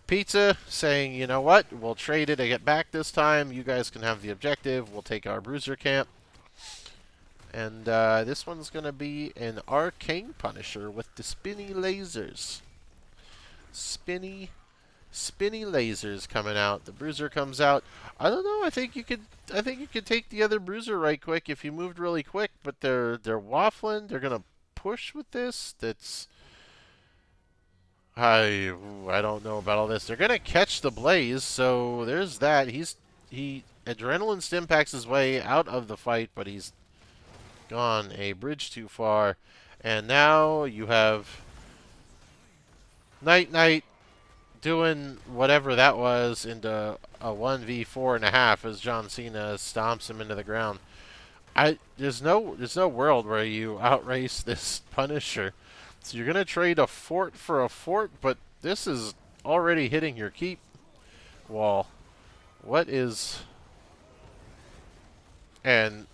Pizza saying, you know what, we'll trade it to get back this time. You guys can have the objective. We'll take our Bruiser camp. And this one's going to be an Arcane Punisher with the spinny lasers. Spinny lasers coming out. The Bruiser comes out. I don't know. I think you could take the other Bruiser right quick if you moved really quick. But they're waffling. They're gonna push with this. I don't know about all this. They're gonna catch the Blaze. So there's that. He Adrenaline stim packs his way out of the fight, but he's gone a bridge too far. And now you have Night doing whatever that was into a 1v4.5 as John Cena stomps him into the ground. There's no world where you outrace this Punisher. So you're gonna trade a fort for a fort, but this is already hitting your keep wall. What is... And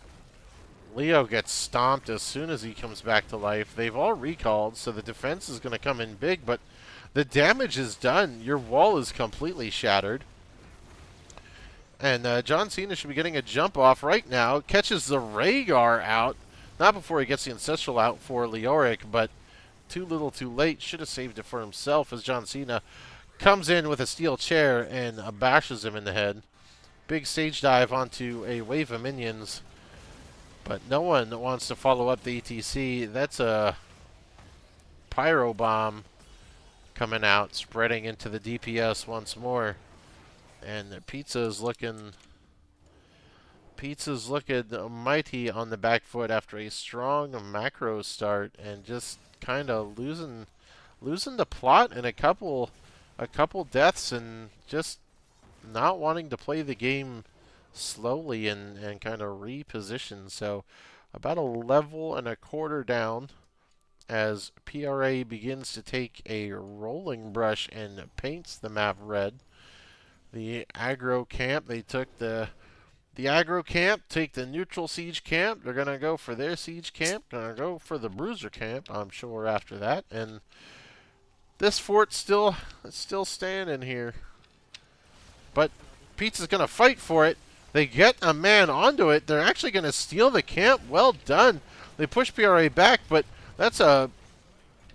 Leo gets stomped as soon as he comes back to life. They've all recalled, so the defense is going to come in big, but the damage is done. Your wall is completely shattered. And John Cena should be getting a jump off right now. Catches the Rhaegar out. Not before he gets the Ancestral out for Leoric, but too little too late. Should have saved it for himself as John Cena comes in with a steel chair and bashes him in the head. Big stage dive onto a wave of minions. But no one wants to follow up the ETC. That's a Pyro Bomb coming out, spreading into the DPS once more. And Pizza's looking mighty on the back foot after a strong macro start and just kind of losing the plot in a couple deaths and just not wanting to play the game slowly and kind of reposition. So about a level and a quarter down as PRA begins to take a rolling brush and paints the map red. The aggro camp, they took the aggro camp, take the neutral siege camp. They're going to go for their siege camp. Going to go for the Bruiser camp, I'm sure, after that. And this fort's still standing here. But Pizza's going to fight for it. They get a man onto it. They're actually going to steal the camp. Well done. They push PRA back, but that's a...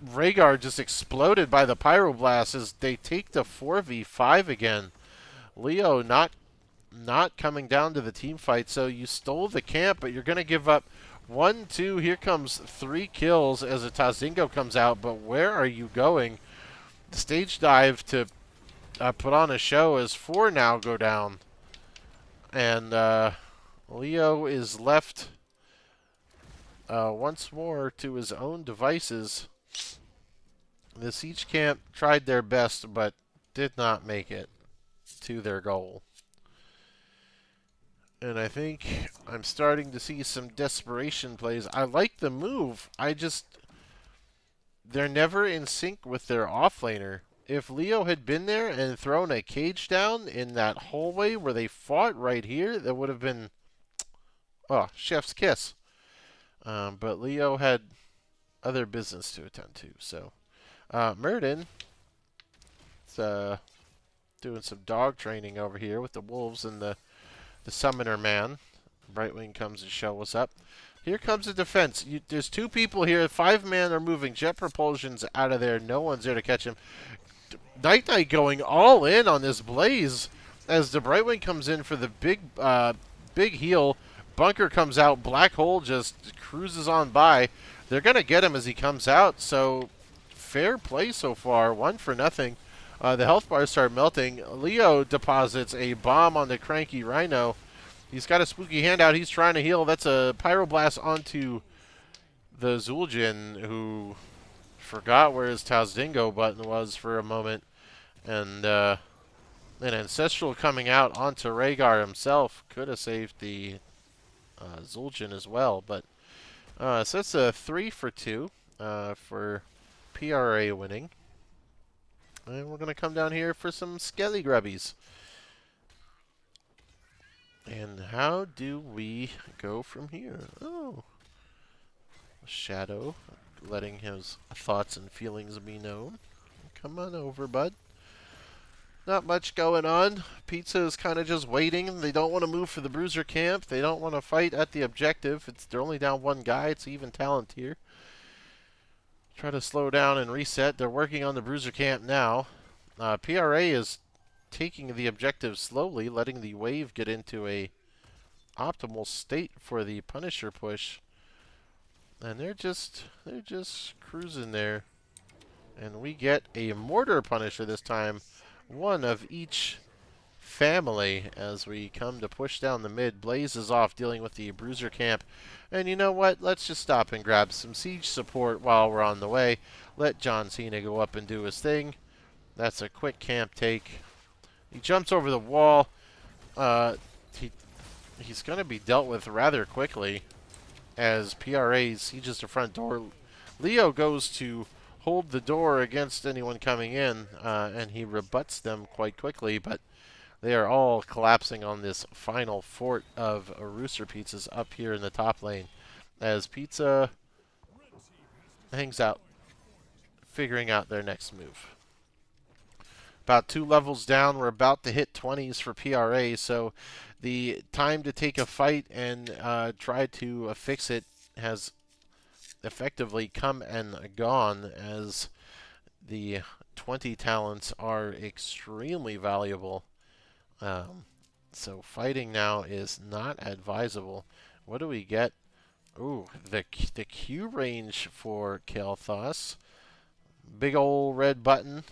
Rhaegar just exploded by the Pyroblast as they take the 4v5 again. Leo not coming down to the team fight, so you stole the camp, but you're going to give up 1, 2, here comes 3 kills as a Tazingo comes out, but where are you going? The stage dive to put on a show as 4 now go down. And Leo is left once more to his own devices. The siege camp tried their best, but did not make it to their goal. And I think I'm starting to see some desperation plays. I like the move. They're never in sync with their offlaner. If Leo had been there and thrown a cage down in that hallway where they fought right here, that would have been, oh, chef's kiss. But Leo had other business to attend to. So, Murden is doing some dog training over here with the wolves and the summoner man. Brightwing comes to show us up. Here comes the defense. There's 2 people here. 5 men are moving. Jet propulsion's out of there. No one's there to catch him. Night going all in on this Blaze as the Brightwing comes in for the big heal. Bunker comes out. Black Hole just cruises on by. They're going to get him as he comes out. So fair play so far. 1-0. The health bars start melting. Leo deposits a bomb on the cranky Rhino. He's got a spooky hand out. He's trying to heal. That's a Pyroblast onto the Zul'jin, who forgot where his Tazdingo button was for a moment. And an Ancestral coming out onto Rhaegar himself could have saved the Zul'jin as well. But so it's a 3 for 2 for PRA winning. And we're going to come down here for some Skelly Grubbies. And how do we go from here? Oh, Shadow, letting his thoughts and feelings be known. Come on over, bud. Not much going on. Pizza is kind of just waiting. They don't want to move for the Bruiser camp. They don't want to fight at the objective. They're only down one guy. It's even talent here. Try to slow down and reset. They're working on the Bruiser camp now. PRA is taking the objective slowly, letting the wave get into a optimal state for the Punisher push. And they're just cruising there. And we get a Mortar Punisher this time. One of each family as we come to push down the mid. Blaze is off dealing with the Bruiser camp. And you know what? Let's just stop and grab some siege support while we're on the way. Let John Cena go up and do his thing. That's a quick camp take. He jumps over the wall. He's going to be dealt with rather quickly as PRA sieges the front door. Leo goes to hold the door against anyone coming in, and he rebuts them quite quickly, but they are all collapsing on this final fort of Rooster Pizzas up here in the top lane as Pizza hangs out, figuring out their next move. About 2 levels down, we're about to hit 20s for PRA, so the time to take a fight and try to fix it has effectively come and gone, as the 20 talents are extremely valuable. So fighting now is not advisable. What do we get? Ooh, the Q range for Kael'thas. Big ol' red button.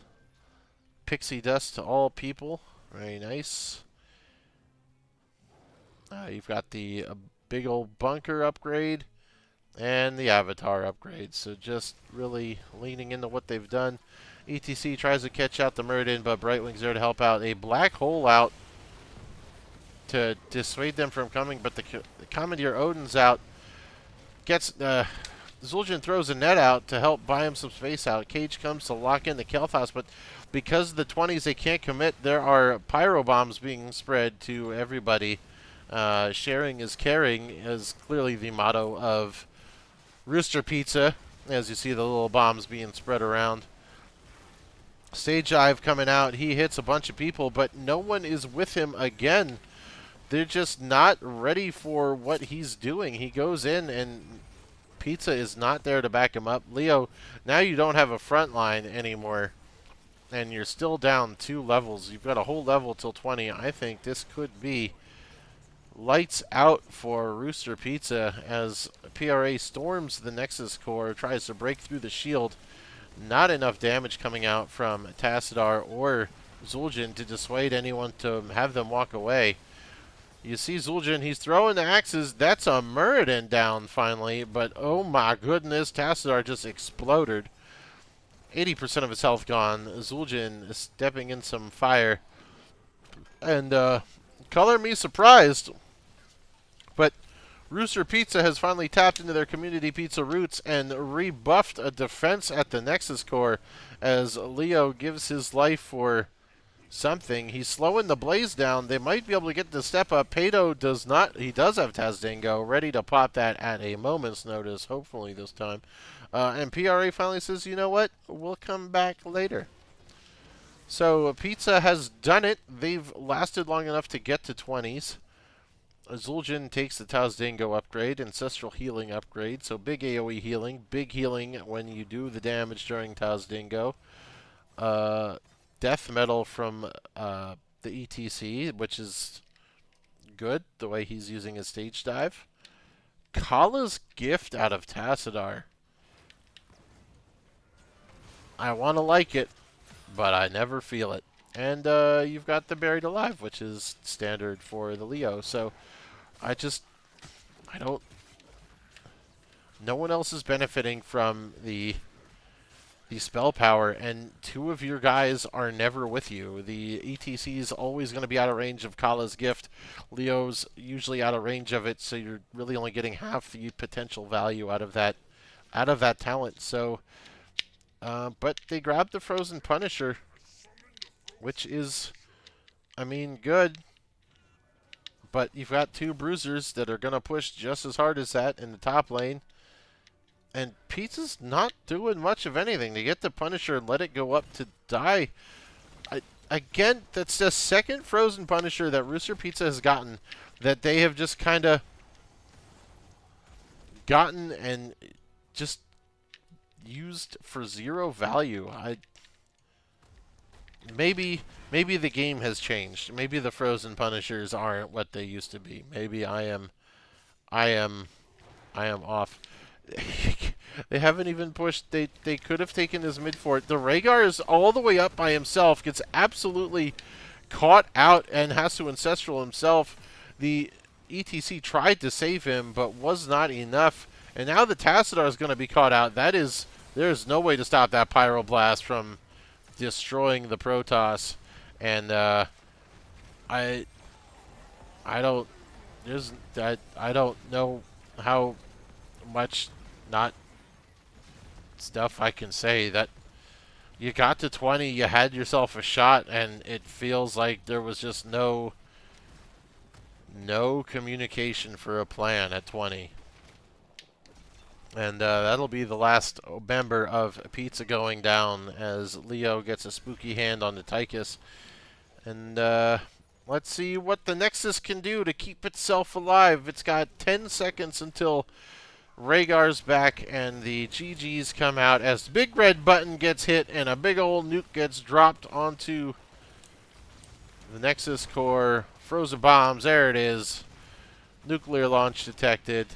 Pixie dust to all people. Very nice. You've got the big old bunker upgrade and the avatar upgrade. So just really leaning into what they've done. ETC tries to catch out the Muradin, but Brightwing's there to help out. A black hole out to dissuade them from coming, but the Commandeer Odin's out. Gets Zul'jin throws a net out to help buy him some space out. Cage comes to lock in the Kael'thas, but because of the 20s they can't commit, there are pyro bombs being spread to everybody. Sharing is caring is clearly the motto of Rooster Pizza, as you see the little bombs being spread around. Sage Dive coming out. He hits a bunch of people, but no one is with him again. They're just not ready for what he's doing. He goes in and Pizza is not there to back him up. Leo, now you don't have a front line anymore, and you're still down 2 levels. You've got a whole level till 20. I think this could be lights out for Rooster Pizza as PRA storms the Nexus core, tries to break through the shield. Not enough damage coming out from Tassadar or Zul'jin to dissuade anyone to have them walk away. You see Zul'jin, he's throwing the axes. That's a Muradin down finally, but oh my goodness, Tassadar just exploded. 80% of his health gone. Zul'jin is stepping in some fire. And color me surprised, but Rooster Pizza has finally tapped into their community pizza roots and rebuffed a defense at the Nexus core as Leo gives his life for something. He's slowing the Blaze down. They might be able to get the step up. Pato does not. He does have Tazdingo ready to pop that at a moment's notice, hopefully this time. And PRA finally says, you know what? We'll come back later. So Pizza has done it. They've lasted long enough to get to 20s. Zul'jin takes the Tazdingo upgrade, Ancestral Healing upgrade, so big AoE healing, big healing when you do the damage during Tazdingo. Death Metal from the ETC, which is good, the way he's using his Stage Dive. Kala's Gift out of Tassadar. I want to like it, but I never feel it. And you've got the Buried Alive, which is standard for the Leo. So I just, I don't. No one else is benefiting from the spell power, and two of your guys are never with you. The ETC is always going to be out of range of Kala's gift. Leo's usually out of range of it, so you're really only getting half the potential value out of that talent. So, but they grabbed the Frozen Punisher, which is, I mean, good. But you've got two bruisers that are going to push just as hard as that in the top lane. And Pizza's not doing much of anything. They get the Punisher and let it go up to die. Again, that's the second Frozen Punisher that Rooster Pizza has gotten that they have just kind of gotten and just used for zero value. Maybe the game has changed. Maybe the Frozen Punishers aren't what they used to be. Maybe I am off. They haven't even pushed. They could have taken his mid fort. The Rhaegar is all the way up by himself. Gets absolutely caught out and has to ancestral himself. The ETC tried to save him, but was not enough. And now the Tassadar is going to be caught out. There's no way to stop that Pyroblast from destroying the Protoss. And I I don't I don't know how much not stuff I can say. That you got to 20, you had yourself a shot, and it feels like there was just no communication for a plan at 20. And that'll be the last member of Pizza going down as Leo gets a spooky hand on the Tychus. And let's see what the Nexus can do to keep itself alive. It's got 10 seconds until Rhaegar's back, and the GGs come out as the big red button gets hit and a big old nuke gets dropped onto the Nexus core. Frozen bombs, there it is. Nuclear launch detected.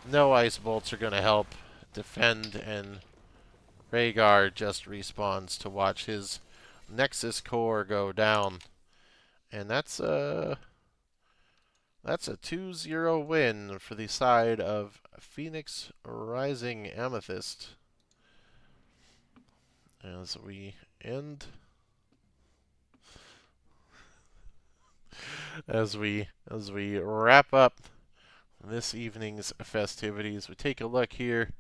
No ice bolts are going to help defend, and Rhaegar just respawns to watch his Nexus core go down. And that's a 2-0 win for the side of Phoenix Rising Amethyst. As we end, as we wrap up this evening's festivities, we take a look here.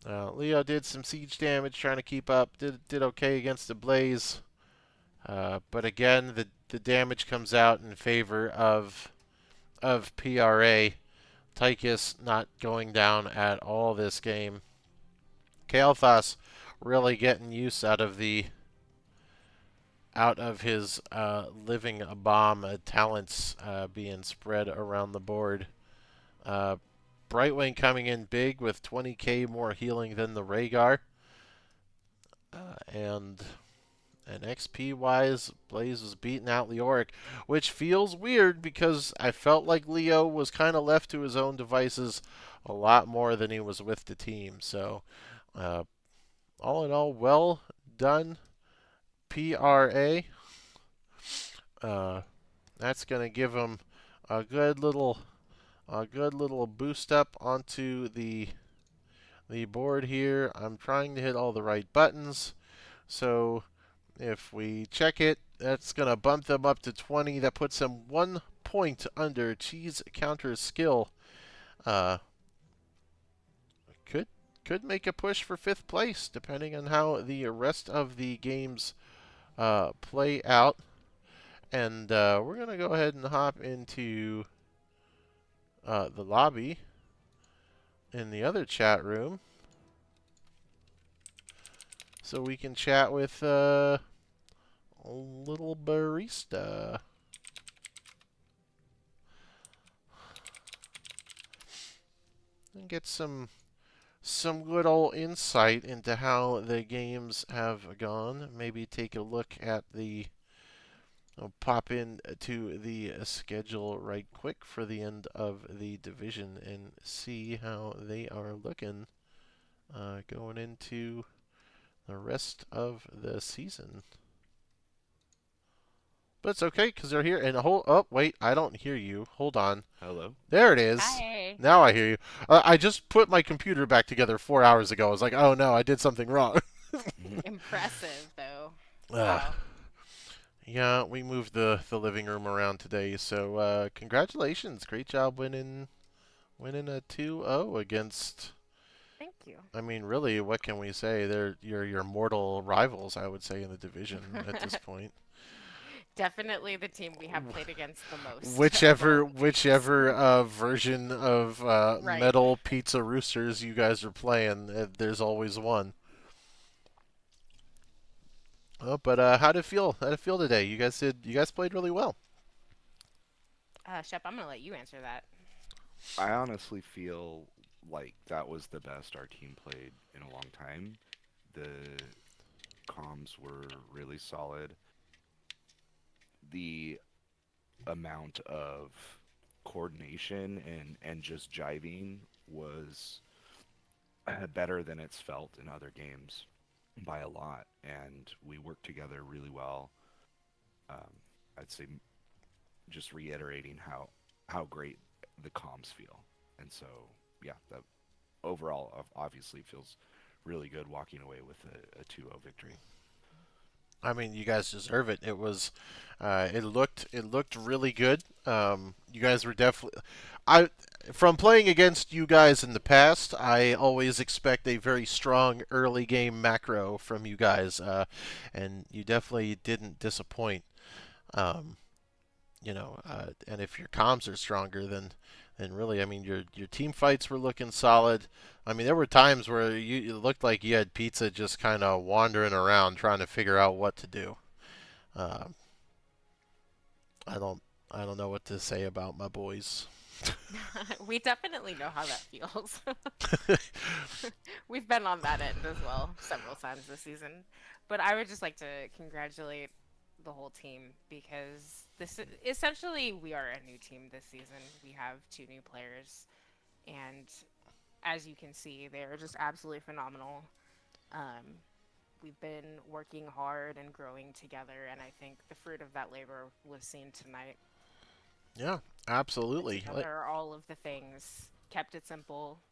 Leo did some siege damage, trying to keep up. Did okay against the Blaze, but again, the damage comes out in favor of PRA. Tychus not going down at all this game. Kael'thas really getting use out of his living bomb talents being spread around the board. Brightwing coming in big with 20k more healing than the Rhaegar. And XP-wise, Blaze was beating out Leoric, which feels weird because I felt like Leo was kind of left to his own devices a lot more than he was with the team. So, all in all, well done, PRA. That's going to give him a good little boost up onto the board here. I'm trying to hit all the right buttons. So if we check it, that's going to bump them up to 20. That puts them 1 point under Cheese Counter's skill. Could make a push for 5th place, depending on how the rest of the games play out. And we're going to go ahead and hop into the lobby in the other chat room, so we can chat with a little barista. And get some good old insight into how the games have gone. Maybe take a look at I'll pop in to the schedule right quick for the end of the division and see how they are looking going into the rest of the season. But it's okay because they're here. And hold. Oh, wait, I don't hear you. Hold on. Hello? There it is. Hi. Now I hear you. I just put my computer back together 4 hours ago. I was like, oh no, I did something wrong. Impressive, though. Ugh. Wow. Yeah, we moved the living room around today. So congratulations, great job winning a 2-0 against. Thank you. I mean, really, what can we say? They're your mortal rivals, I would say, in the division at this point. Definitely the team we have played against the most of Whichever all teams. whichever version of Right. metal pizza roosters you guys are playing, there's always one. Oh, but how did it feel? How did it feel today? You guys played really well. Shep, I'm gonna let you answer that. I honestly feel like that was the best our team played in a long time. The comms were really solid. The amount of coordination and just jiving was better than it's felt in other games by a lot, and we worked together really well. Um, I'd say just reiterating how great the comms feel, and so yeah, that overall obviously feels really good walking away with a 2-0 victory. I mean, you guys deserve it. It looked really good. You guys were definitely. I From playing against you guys in the past, I always expect a very strong early game macro from you guys, and you definitely didn't disappoint. Um, and if your comms are stronger, then really, I mean, your team fights were looking solid. I mean, there were times where it looked like you had pizza just kind of wandering around trying to figure out what to do. Um, I don't I don't know what to say about my boys. We definitely know how that feels. We've been on that end as well several times this season. But I would just like to congratulate the whole team because essentially we are a new team this season. We have two new players, and as you can see, they're just absolutely phenomenal. Um, we've been working hard and growing together, and I think the fruit of that labor was seen tonight. Yeah, Put absolutely. together all of the things, kept it simple.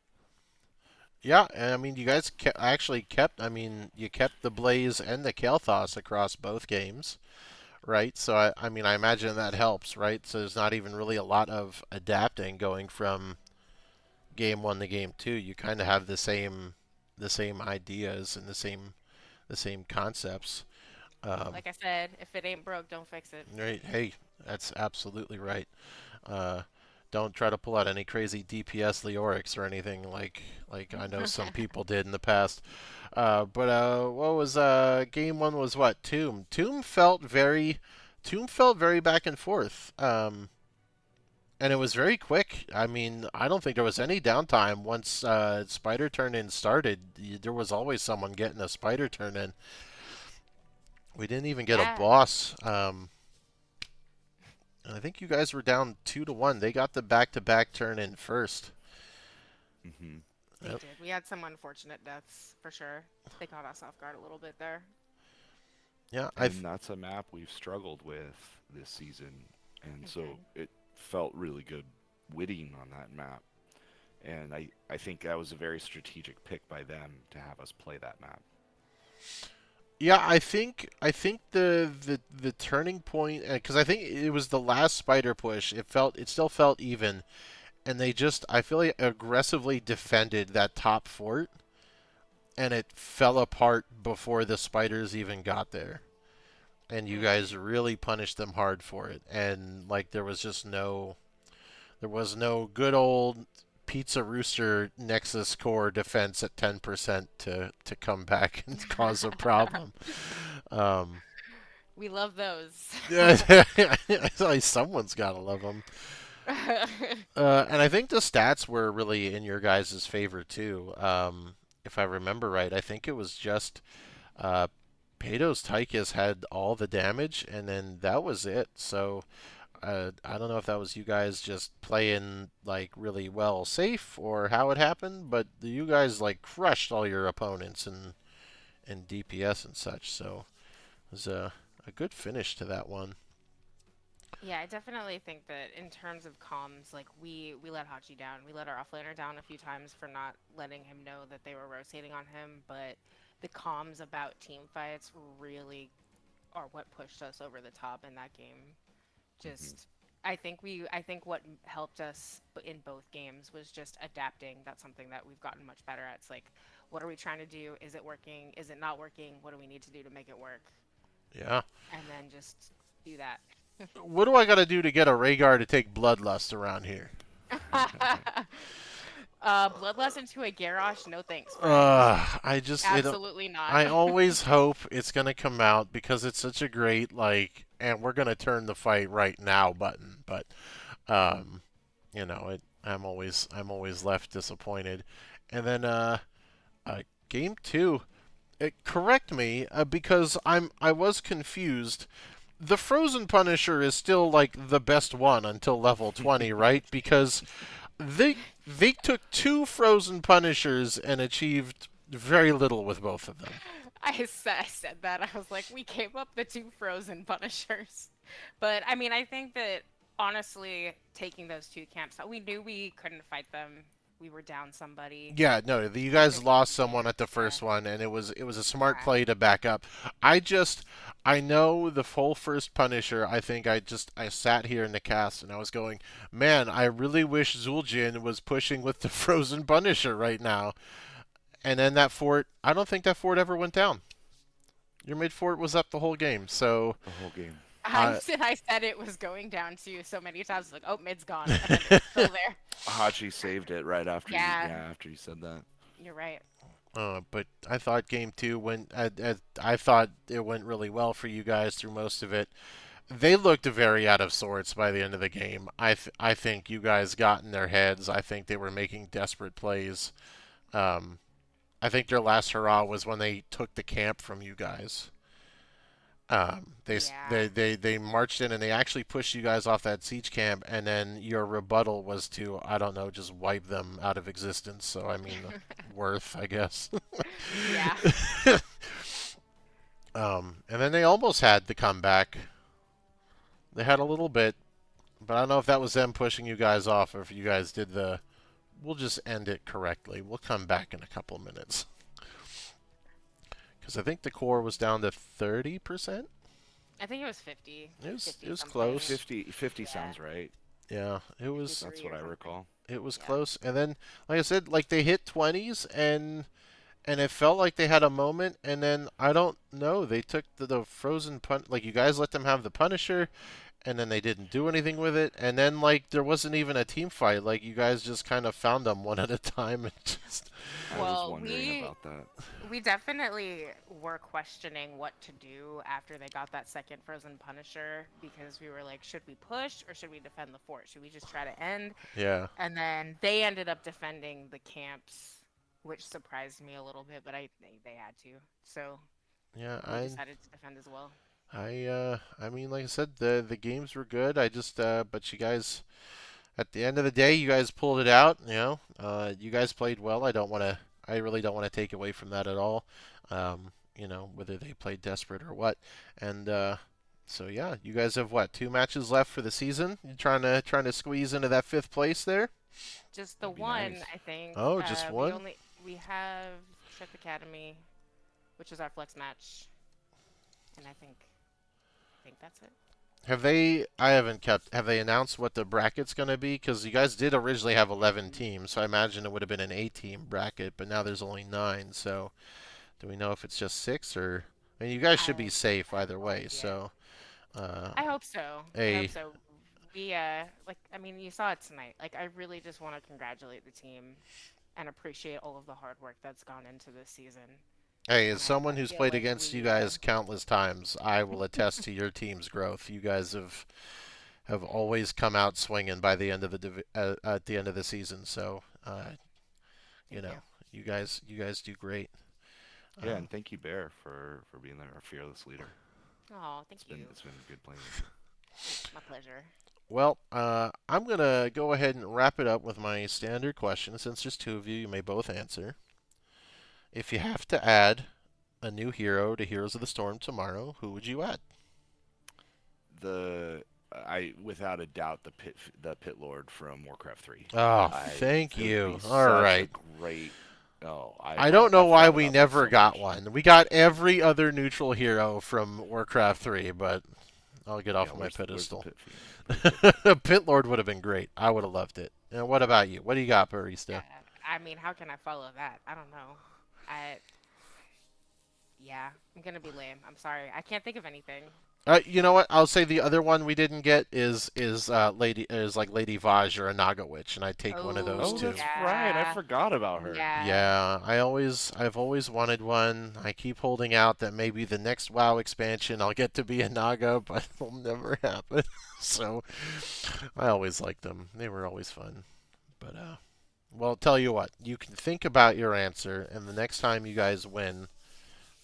Yeah, and I mean, you guys actually kept. I mean, you kept the Blaze and the Kael'thas across both games, right? So I mean, I imagine that helps, right? So there's not even really a lot of adapting going from game one to game two. You kind of have the same ideas and the same concepts. Um, Like I said, if it ain't broke, don't fix it. right? Hey, that's absolutely right. Uh, don't try to pull out any crazy DPS Leorix or anything like I know some people did in the past. But what was game one was what Tomb felt very back and forth. And it was very quick. I mean, I don't think there was any downtime once spider turn in started. There was always someone getting a spider turn in. We didn't even get a Yeah, boss. And I think you guys were down 2-1. They got the back-to-back turn in first. Hmm. they Yep. did. We had some unfortunate deaths for sure. They caught us off guard a little bit there. Yeah, And that's a map we've struggled with this season, and so Hmm. it felt really good winning on that map. And I think that was a very strategic pick by them to have us play that map. yeah. I think the turning point because I think it was the last spider push. It still felt even, and they just I feel like aggressively defended that top fort, and it fell apart before the spiders even got there. And you Hmm. guys really punished them hard for it. And like there was no good old Pizza Rooster Nexus Core defense at 10% to come back and cause a problem. Um, We love those. someone's got to love them. And I think the stats were really in your guys' favor too. If I remember right, I think it was just uh, Pato's Tychus had all the damage, and then that was it. So I don't know if that was you guys just playing like really well safe or how it happened, but you guys like crushed all your opponents in DPS and such. So it was a good finish to that one. Yeah, I definitely think that in terms of comms, like we let Hachi down. We let our offlaner down a few times for not letting him know that they were rotating on him, but the comms about team fights really are what pushed us over the top in that game. Hmm. Just I think what helped us in both games was just adapting. That's something that we've gotten much better at. It's like, what are we trying to do? Is it working? Is it not working? What do we need to do to make it work? Yeah. And then just do that. What do I got to do to get a Rhaegar to take Bloodlust around here? Bloodlust into a Garrosh? No thanks, friend. I just it. Absolutely not. I always hope it's gonna come out because it's such a great and we're gonna turn the fight right now button. But um, I'm always left disappointed. And then game two. Correct me because I was confused. The Frozen Punisher is still like the best one until level 20, right? Because they took two Frozen Punishers and achieved very little with both of them. I said that. I was like, we gave up the two frozen Punishers. But I mean, I think that honestly, taking those two camps, we knew we couldn't fight them. We were down somebody. Yeah, no, you We guys knew we lost someone can't. at the Yeah. first one, and it was a smart Yeah. play to back up. I just I know the full first Punisher. I think I sat here in the cast and I was going, man, I really wish Zul'jin was pushing with the Frozen Punisher right now. And then that fort, I don't think that fort ever went down. Your mid fort was up the whole game, so The whole game. uh, I said it was going down to so many times, like, oh, mid's gone, and then it was still there. Hachi saved it right after you. Yeah, Yeah, after you said that. you're right. but I thought game two went. I thought it went really well for you guys through most of it. They looked very out of sorts by the end of the game. I think you guys got in their heads. I think they were making desperate plays. Um, I think their last hurrah was when they took the camp from you guys. They Yeah. they marched in and they actually pushed you guys off that siege camp, and then your rebuttal was to I don't know just wipe them out of existence. So I mean, worth I guess. Yeah. And then they almost had the comeback. They had a little bit, but I don't know if that was them pushing you guys off or if you guys did the. We'll just end it correctly. We'll come back in a couple minutes because I think the core was down to 30%. I think it was 50, It was 50 it was something. close. 50 Yeah. sounds right. Yeah, it was 'That's 53 what or I something. recall. it was Yeah. close. And then, like I said, like they hit 20s and it felt like they had a moment. And then I don't know, they took the frozen pun. Like you guys let them have the Punisher, and then they didn't do anything with it. And then like there wasn't even a team fight. Like you guys just kind of found them one at a time and just I was Well, wondering about that. we definitely were questioning what to do after they got that second frozen Punisher because we were like, should we push or should we defend the fort? Should we just try to end? yeah. And then they ended up defending the camps, which surprised me a little bit, but they had to. So Yeah, we decided to defend as well. I mean, like I said, the games were good. But you guys, at the end of the day, you guys pulled it out. You guys played well. I really don't want to take away from that at all. Whether they played desperate or what. And so yeah, you guys have what, 2 matches left for the season? You trying to squeeze into that fifth place there? Just the That'd be one, nice. I think. Oh, just one. We have Chef Academy, which is our flex match, and I think that's it. Have they? I haven't kept. Have they announced what the bracket's going to be? Because you guys did originally have 11 teams, so I imagine it would have been an 8-team bracket, but now there's only 9. So do we know if it's just 6 or? I mean, you guys should be safe I have either no way. idea. So, uh, I hope so. I hope a so. We like I mean you saw it tonight. Like I really just want to congratulate the team and appreciate all of the hard work that's gone into this season. hey, as And someone I who's feel played like against you guys countless times, I will attest to your team's growth. You guys have always come out swinging by the end of at the end of the season. So, you thank you. know, you guys do great. Yeah, Um, and thank you, Bear, for being our fearless leader. Oh, It's thank been you. it's been good playing with you. My pleasure. Well, I'm going to go ahead and wrap it up with my standard question. Since there's two of you, you may both answer. If you have to add a new hero to Heroes of the Storm tomorrow, who would you add? The I without a doubt the Pit Lord from Warcraft 3. Oh, I thank It would be you. All such a right. great. Oh, I don't know I've why thought we about that never so got much. one. We got every other neutral hero from Warcraft 3, but I'll get Yeah, off my where's the pedestal. Pit Fiend? Pit Fiend. Pit Lord would have been great. I would have loved it. And what about you? What do you got, Barista? I mean, how can I follow that? I don't know. I Yeah, I'm gonna be lame. I'm sorry. I can't think of anything. You know what? I'll say the other one we didn't get is like Lady Vaj or a Naga Witch, and I'd take one of those Oh, Oh, too. that's right. I yeah. forgot about her. Yeah. Yeah, I've always wanted one. I keep holding out that maybe the next WoW expansion I'll get to be a Naga, but it'll never happen. So I always liked them. They were always fun. But well, tell you what, you can think about your answer, and the next time you guys win,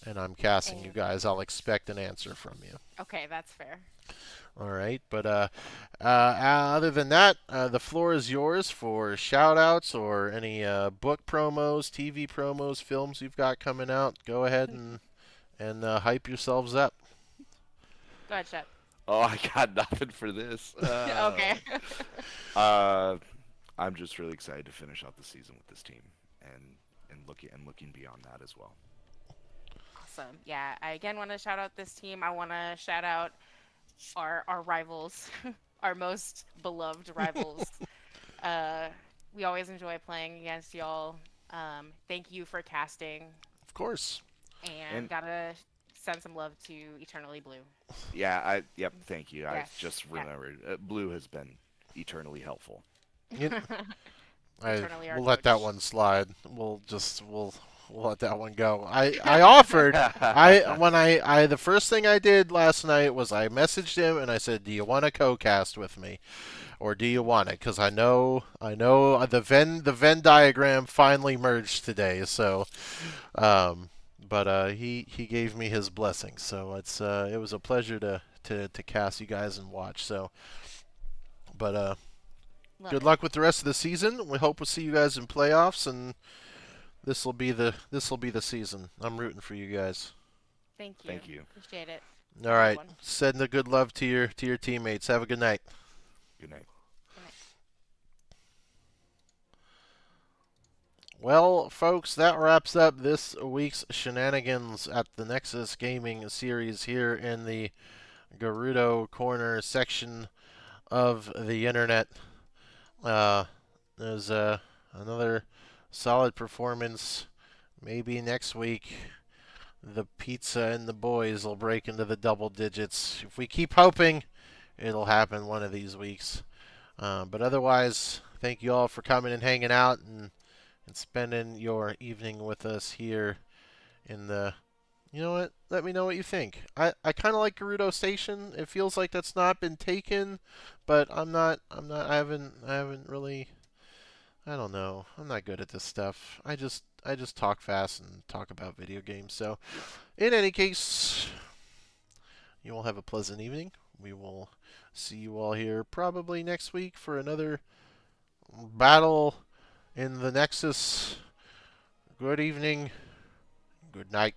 and I'm casting you And guys, I'll expect an answer from you. okay, that's fair. All right, but other than that, the floor is yours for shout outs or any book promos, TV promos, films you've got coming out. Go ahead and hype yourselves up. Go ahead, Shep. Oh, I got nothing for this. Okay. Uh, I'm just really excited to finish out the season with this team and looking beyond that as well. Awesome. Yeah, I again want to shout out this team. I want to shout out our rivals, our most beloved rivals. Uh, we always enjoy playing against y'all. Thank you for casting, Of course. and And gotta send some love to Eternally Blue. yeah, yep, thank you. I Yes. just Yeah. remembered. Blue has been eternally helpful. You, Eternally our we'll let that coach. one slide. We'll let that one go. I offered I the first thing I did last night was I messaged him and I said, "Do you want to co-cast with me, or do you want it?" Because I know the Venn diagram finally merged today. So, um, but he gave me his blessing. So it was a pleasure to cast you guys and watch. So, but Love good it. luck with the rest of the season. We hope we'll see you guys in playoffs, and this will be the season. I'm rooting for you guys. Thank you. Thank you. Appreciate it. All Have a good right, one. send the good love to your teammates. Have a good night. Good night. Good night. Well, folks, that wraps up this week's shenanigans at the Nexus Gaming series here in the Gerudo Corner section of the internet. Uh, there's another solid performance. Maybe next week the pizza and the boys will break into the double digits. If we keep hoping, it'll happen one of these weeks. But otherwise, thank you all for coming and hanging out and spending your evening with us here in the. You know what? Let me know what you think. I kind of like Gerudo Station. It feels like that's not been taken, but I haven't really. I don't know. I'm not good at this stuff. I just talk fast and talk about video games. So, in any case, you all have a pleasant evening. We will see you all here probably next week for another battle in the Nexus. Good evening. Good night.